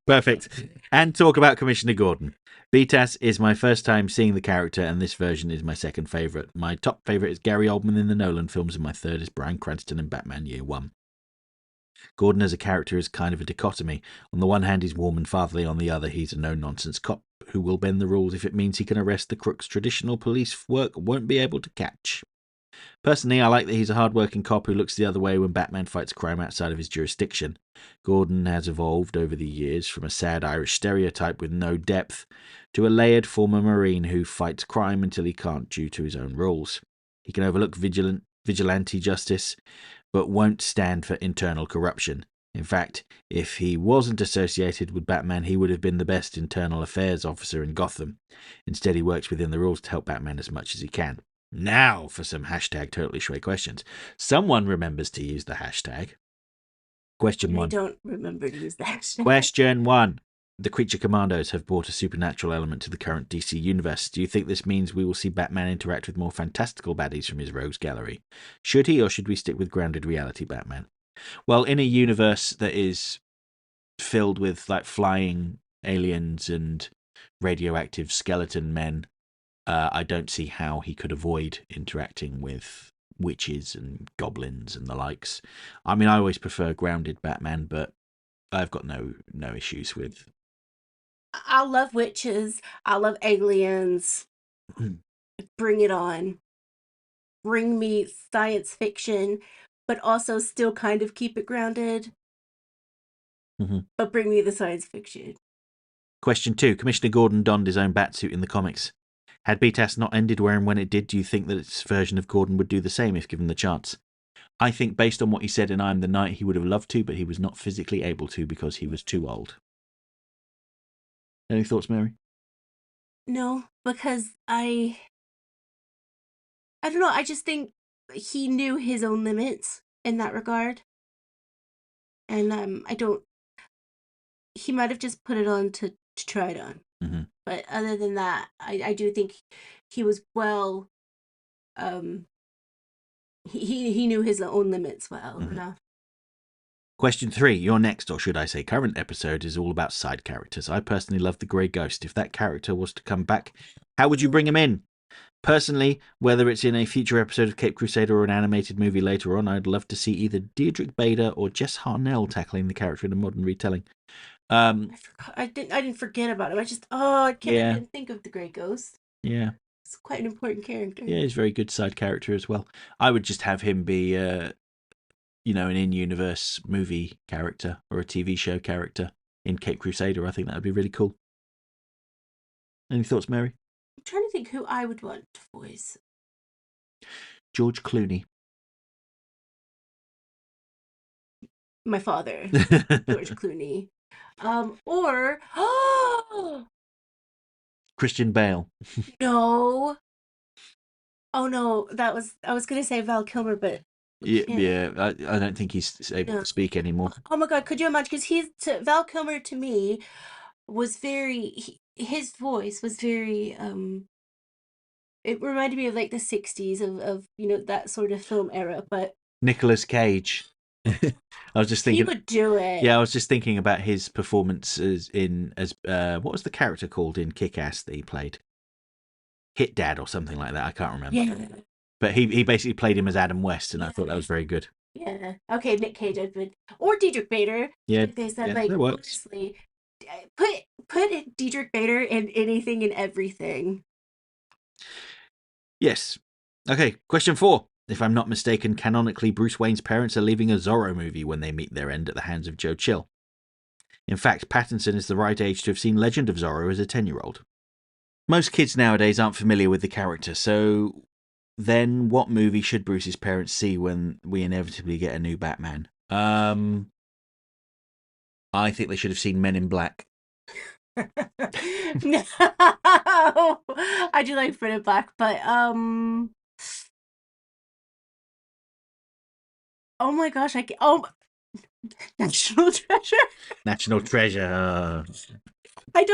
[SPEAKER 2] Perfect. And talk about Commissioner Gordon. BTAS is my first time seeing the character, and this version is my second favourite. My top favourite is Gary Oldman in the Nolan films, and my third is Bryan Cranston in Batman Year One. Gordon as a character is kind of a dichotomy. On the one hand, he's warm and fatherly. On the other, he's a no-nonsense cop who will bend the rules if it means he can arrest the crooks traditional police work won't be able to catch. Personally, I like that he's a hard-working cop who looks the other way when Batman fights crime outside of his jurisdiction. Gordon has evolved over the years from a sad Irish stereotype with no depth to a layered former Marine who fights crime until he can't due to his own rules. He can overlook vigilante justice, but won't stand for internal corruption. In fact, if he wasn't associated with Batman, he would have been the best internal affairs officer in Gotham. Instead, he works within the rules to help Batman as much as he can. Now for some hashtag Totally Schway questions. Someone remembers to use the hashtag. Question 1.
[SPEAKER 1] I don't remember to use the hashtag.
[SPEAKER 2] Question 1. The Creature Commandos have brought a supernatural element to the current DC universe. Do you think this means we will see Batman interact with more fantastical baddies from his rogues gallery? Should he, or should we stick with grounded reality Batman? Well, in a universe that is filled with like flying aliens and radioactive skeleton men, I don't see how he could avoid interacting with witches and goblins and the likes. I mean, I always prefer grounded Batman, but I've got no issues with.
[SPEAKER 1] I love witches. I love aliens. Bring it on. Bring me science fiction, but also still kind of keep it grounded.
[SPEAKER 2] Mm-hmm.
[SPEAKER 1] But bring me the science fiction.
[SPEAKER 2] Question 2. Commissioner Gordon donned his own batsuit in the comics. Had BTAS not ended where and when it did, do you think that its version of Gordon would do the same if given the chance? I think based on what he said in I Am the Night, he would have loved to, but he was not physically able to because he was too old. Any thoughts, Mary?
[SPEAKER 1] No, because I don't know, I just think he knew his own limits in that regard. And he might have just put it on to try it on.
[SPEAKER 2] Mm-hmm.
[SPEAKER 1] But other than that, I do think he was well, he knew his own limits well enough.
[SPEAKER 2] Question 3. Your next, or should I say current episode, is all about side characters. I personally love the Grey Ghost. If that character was to come back, how would you bring him in? Personally, whether it's in a future episode of Cape Crusader or an animated movie later on, I'd love to see either Deirdre Bader or Jess Harnell tackling the character in a modern retelling.
[SPEAKER 1] I didn't forget about him. I didn't think of the Grey Ghost.
[SPEAKER 2] Yeah.
[SPEAKER 1] It's quite an important character.
[SPEAKER 2] Yeah, he's a very good side character as well. I would just have him be, an in-universe movie character or a TV show character in Cape Crusader. I think that would be really cool. Any thoughts, Mary?
[SPEAKER 1] I'm trying to think who I would want to voice.
[SPEAKER 2] George Clooney.
[SPEAKER 1] My father, George Clooney. Or
[SPEAKER 2] Christian Bale.
[SPEAKER 1] No. Oh no, I was gonna say Val Kilmer, but
[SPEAKER 2] yeah. I don't think he's able to speak anymore.
[SPEAKER 1] Oh my god, could you imagine? Because Val Kilmer to me was his voice was very it reminded me of like the 60s of that sort of film era, but
[SPEAKER 2] Nicolas Cage. I was just thinking
[SPEAKER 1] he would do it.
[SPEAKER 2] Yeah, I was just thinking about his performance as what was the character called in Kick-Ass that he played? Hit Dad or something like that. I can't remember.
[SPEAKER 1] Yeah.
[SPEAKER 2] But he basically played him as Adam West, and I thought that was very good.
[SPEAKER 1] Yeah. Okay, Nick Cage, I've been, or Diedrich Bader.
[SPEAKER 2] Yeah,
[SPEAKER 1] Like they said,
[SPEAKER 2] yeah,
[SPEAKER 1] like
[SPEAKER 2] that works.
[SPEAKER 1] honestly, put Diedrich Bader in anything and everything.
[SPEAKER 2] Yes. Okay, question 4. If I'm not mistaken, canonically, Bruce Wayne's parents are leaving a Zorro movie when they meet their end at the hands of Joe Chill. In fact, Pattinson is the right age to have seen Legend of Zorro as a 10-year-old. Most kids nowadays aren't familiar with the character, so then what movie should Bruce's parents see when we inevitably get a new Batman? I think they should have seen Men in Black.
[SPEAKER 1] No, I do like Men in Black, but oh my gosh, National Treasure.
[SPEAKER 2] National Treasure.
[SPEAKER 1] I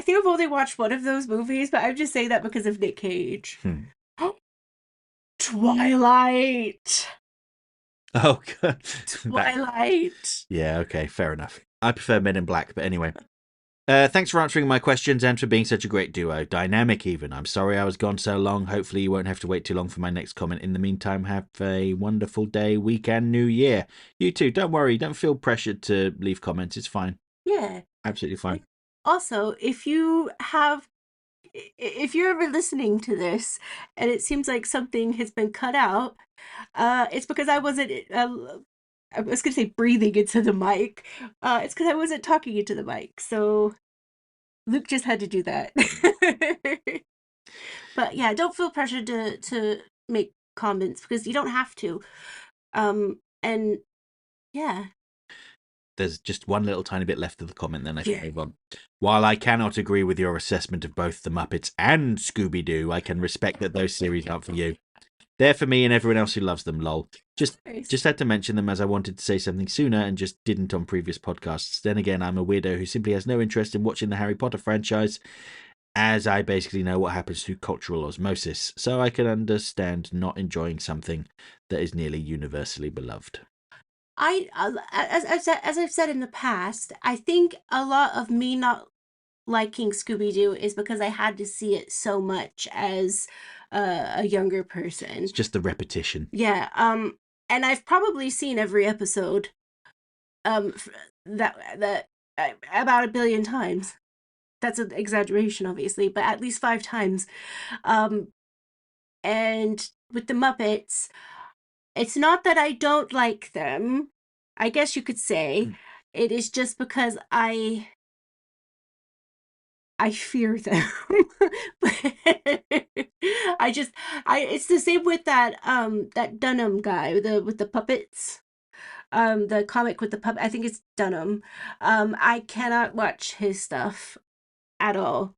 [SPEAKER 1] think I've only watched one of those movies, but I'm just saying that because of Nick Cage. Twilight.
[SPEAKER 2] Oh, God.
[SPEAKER 1] Twilight.
[SPEAKER 2] Yeah, okay, fair enough. I prefer Men in Black, but anyway. Thanks for answering my questions and for being such a great duo. Dynamic, even. I'm sorry I was gone so long. Hopefully you won't have to wait too long for my next comment. In the meantime, have a wonderful day, weekend, New Year. You too. Don't worry. Don't feel pressured to leave comments. It's fine.
[SPEAKER 1] Yeah.
[SPEAKER 2] Absolutely fine.
[SPEAKER 1] Also, if you're ever listening to this and it seems like something has been cut out, it's because I wasn't, I was going to say breathing into the mic. It's because I wasn't talking into the mic. So Luke just had to do that. But yeah, don't feel pressured to make comments because you don't have to. And yeah.
[SPEAKER 2] There's just one little tiny bit left of the comment, then I should move on. While I cannot agree with your assessment of both The Muppets and Scooby-Doo, I can respect that those series aren't for you. They're for me and everyone else who loves them, lol. Just had to mention them as I wanted to say something sooner and just didn't on previous podcasts. Then again, I'm a weirdo who simply has no interest in watching the Harry Potter franchise, as I basically know what happens through cultural osmosis, so I can understand not enjoying something that is nearly universally beloved.
[SPEAKER 1] As I've said in the past, I think a lot of me not liking Scooby-Doo is because I had to see it so much as a younger person.
[SPEAKER 2] It's just the repetition.
[SPEAKER 1] Yeah. And I've probably seen every episode that about 1 billion times. That's an exaggeration, obviously, but at least 5 times. And with the Muppets, it's not that I don't like them. I guess you could say it is just because I fear them. It's the same with that Dunham guy with the puppets. The comic with the puppet. I think it's Dunham. I cannot watch his stuff at all.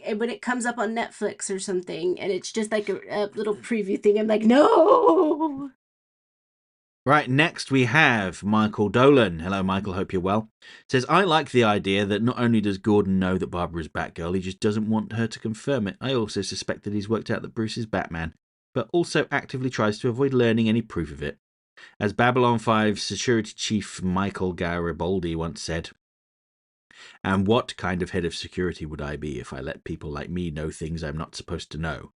[SPEAKER 1] And when it comes up on Netflix or something, and it's just like a little preview thing, I'm like, no.
[SPEAKER 2] Right, next we have Michael Dolan. Hello, Michael, hope you're well. Says, I like the idea that not only does Gordon know that Barbara's Batgirl, he just doesn't want her to confirm it. I also suspect that he's worked out that Bruce is Batman, but also actively tries to avoid learning any proof of it. As Babylon 5 security chief Michael Garibaldi once said, and what kind of head of security would I be if I let people like me know things I'm not supposed to know?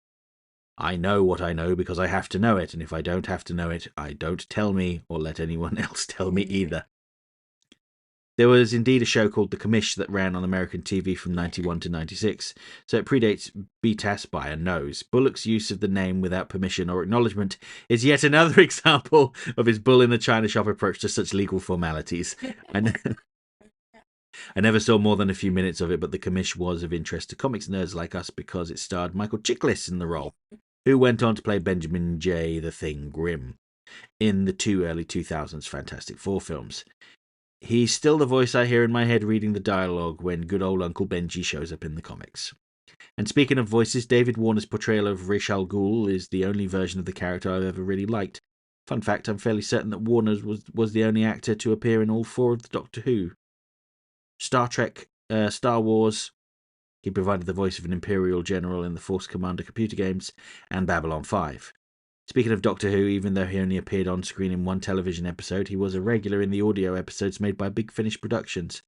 [SPEAKER 2] I know what I know because I have to know it, and if I don't have to know it, I don't tell me or let anyone else tell me either. There was indeed a show called The Commish that ran on American TV from 91 to 96, so it predates BTAS by a nose. Bullock's use of the name without permission or acknowledgement is yet another example of his bull in the china shop approach to such legal formalities. I never saw more than a few minutes of it, but The Commish was of interest to comics nerds like us because it starred Michael Chiklis in the role, who went on to play Benjamin J. the Thing Grimm in the 2 early 2000s Fantastic Four films. He's still the voice I hear in my head reading the dialogue when good old Uncle Benji shows up in the comics. And speaking of voices, David Warner's portrayal of Ra's al Ghul is the only version of the character I've ever really liked. Fun fact, I'm fairly certain that Warner was the only actor to appear in all 4 of the Doctor Who. Star Trek, Star Wars, he provided the voice of an Imperial General in the Force Commander computer games, and Babylon 5. Speaking of Doctor Who, even though he only appeared on screen in 1 television episode, he was a regular in the audio episodes made by Big Finish Productions.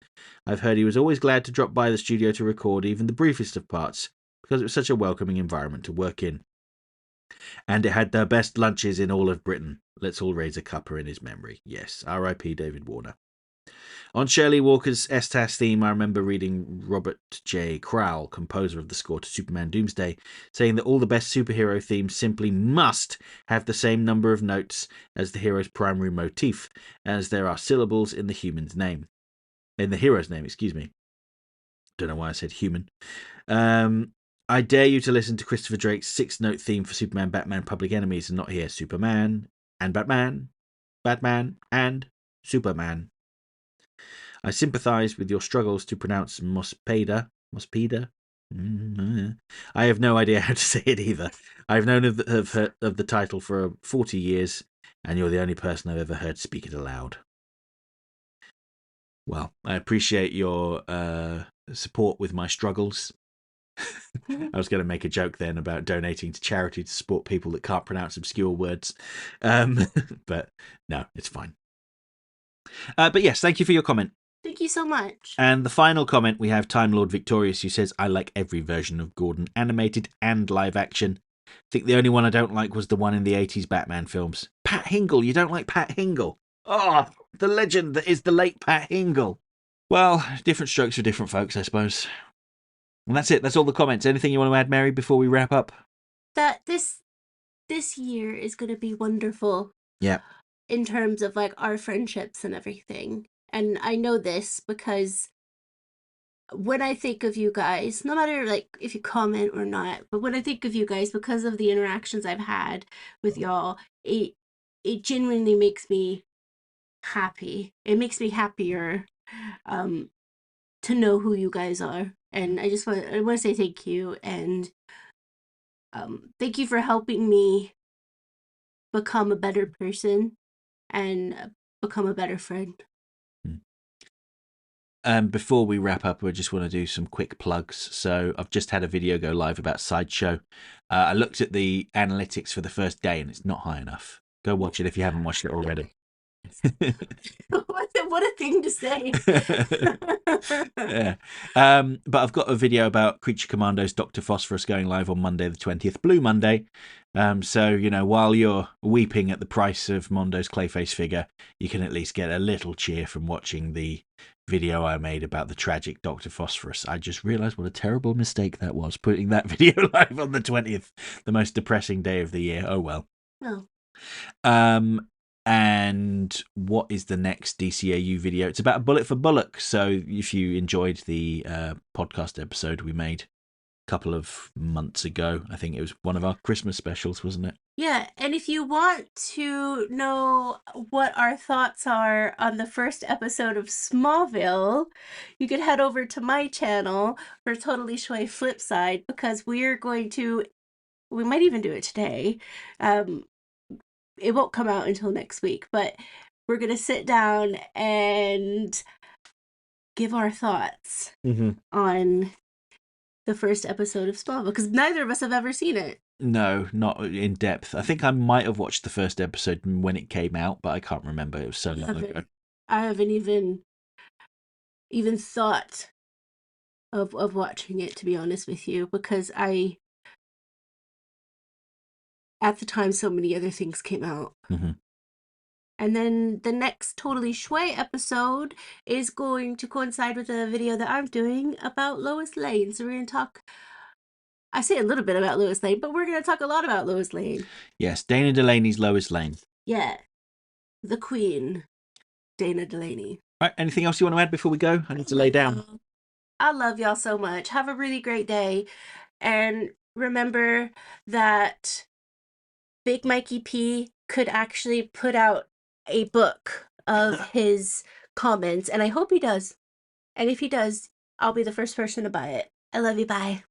[SPEAKER 2] I've heard he was always glad to drop by the studio to record even the briefest of parts, because it was such a welcoming environment to work in. And it had the best lunches in all of Britain. Let's all raise a cuppa in his memory. Yes, R.I.P. David Warner. On Shirley Walker's STAS theme, I remember reading Robert J. Crowell, composer of the score to Superman Doomsday, saying that all the best superhero themes simply must have the same number of notes as the hero's primary motif, as there are syllables in the hero's name. Don't know why I said human. I dare you to listen to Christopher Drake's 6-note theme for Superman, Batman, Public Enemies and not hear Superman and Batman, Batman and Superman. I sympathise with your struggles to pronounce Mospeda. I have no idea how to say it either. I've known of the title for 40 years, and you're the only person I've ever heard speak it aloud. Well, I appreciate your support with my struggles. I was going to make a joke then about donating to charity to support people that can't pronounce obscure words. But no, it's fine. But yes, thank you for your comment.
[SPEAKER 1] Thank you so much.
[SPEAKER 2] And the final comment, we have Time Lord Victorious, who says, I like every version of Gordon, animated and live action. I think the only one I don't like was the one in the 80s Batman films. Pat Hingle, you don't like Pat Hingle? Oh, the legend that is the late Pat Hingle. Well, different strokes for different folks, I suppose. And that's it. That's all the comments. Anything you want to add, Mary, before we wrap up?
[SPEAKER 1] That this year is going to be wonderful.
[SPEAKER 2] Yeah.
[SPEAKER 1] In terms of like our friendships and everything. And I know this because when I think of you guys, no matter like if you comment or not, but when I think of you guys, because of the interactions I've had with y'all, it genuinely makes me happy. It makes me happier to know who you guys are. And I want to say thank you, and thank you for helping me become a better person and become a better friend.
[SPEAKER 2] Before we wrap up, I just want to do some quick plugs. So I've just had a video go live about Sideshow. I looked at the analytics for the first day and it's not high enough. Go watch it if you haven't watched it already.
[SPEAKER 1] What a thing to say.
[SPEAKER 2] Yeah. But I've got a video about Creature Commandos Dr. Phosphorus going live on Monday the 20th, Blue Monday. So, while you're weeping at the price of Mondo's Clayface figure, you can at least get a little cheer from watching the video I made about the tragic Dr. Phosphorus. I just realised what a terrible mistake that was, putting that video live on the 20th, the most depressing day of the year. Oh, well.
[SPEAKER 1] No.
[SPEAKER 2] And what is the next DCAU video? It's about a bullet for Bullock. So if you enjoyed the podcast episode we made a couple of months ago, I think it was one of our Christmas specials, wasn't it?
[SPEAKER 1] Yeah, and if you want to know what our thoughts are on the first episode of Smallville, you could head over to my channel for Totally Schway Flipside, because we might even do it today. It won't come out until next week, but we're going to sit down and give our thoughts on the first episode of Smallville, because neither of us have ever seen it.
[SPEAKER 2] No, not in depth. I think I might have watched the first episode when it came out, but I can't remember. It was so long ago.
[SPEAKER 1] I haven't even thought of watching it, to be honest with you, because at the time so many other things came out. And then the next Totally Schway episode is going to coincide with a video that I'm doing about Lois Lane. So we're going to talk, I say a little bit about Lois Lane, but we're going to talk a lot about Lois Lane.
[SPEAKER 2] Yes, Dana Delaney's Lois Lane.
[SPEAKER 1] Yeah, the Queen, Dana Delaney.
[SPEAKER 2] Right, anything else you want to add before we go? I need to lay down.
[SPEAKER 1] I love y'all so much. Have a really great day. And remember that Big Mikey P could actually put out a book of his comments, and I hope he does. And if he does, I'll be the first person to buy it. I love you. Bye.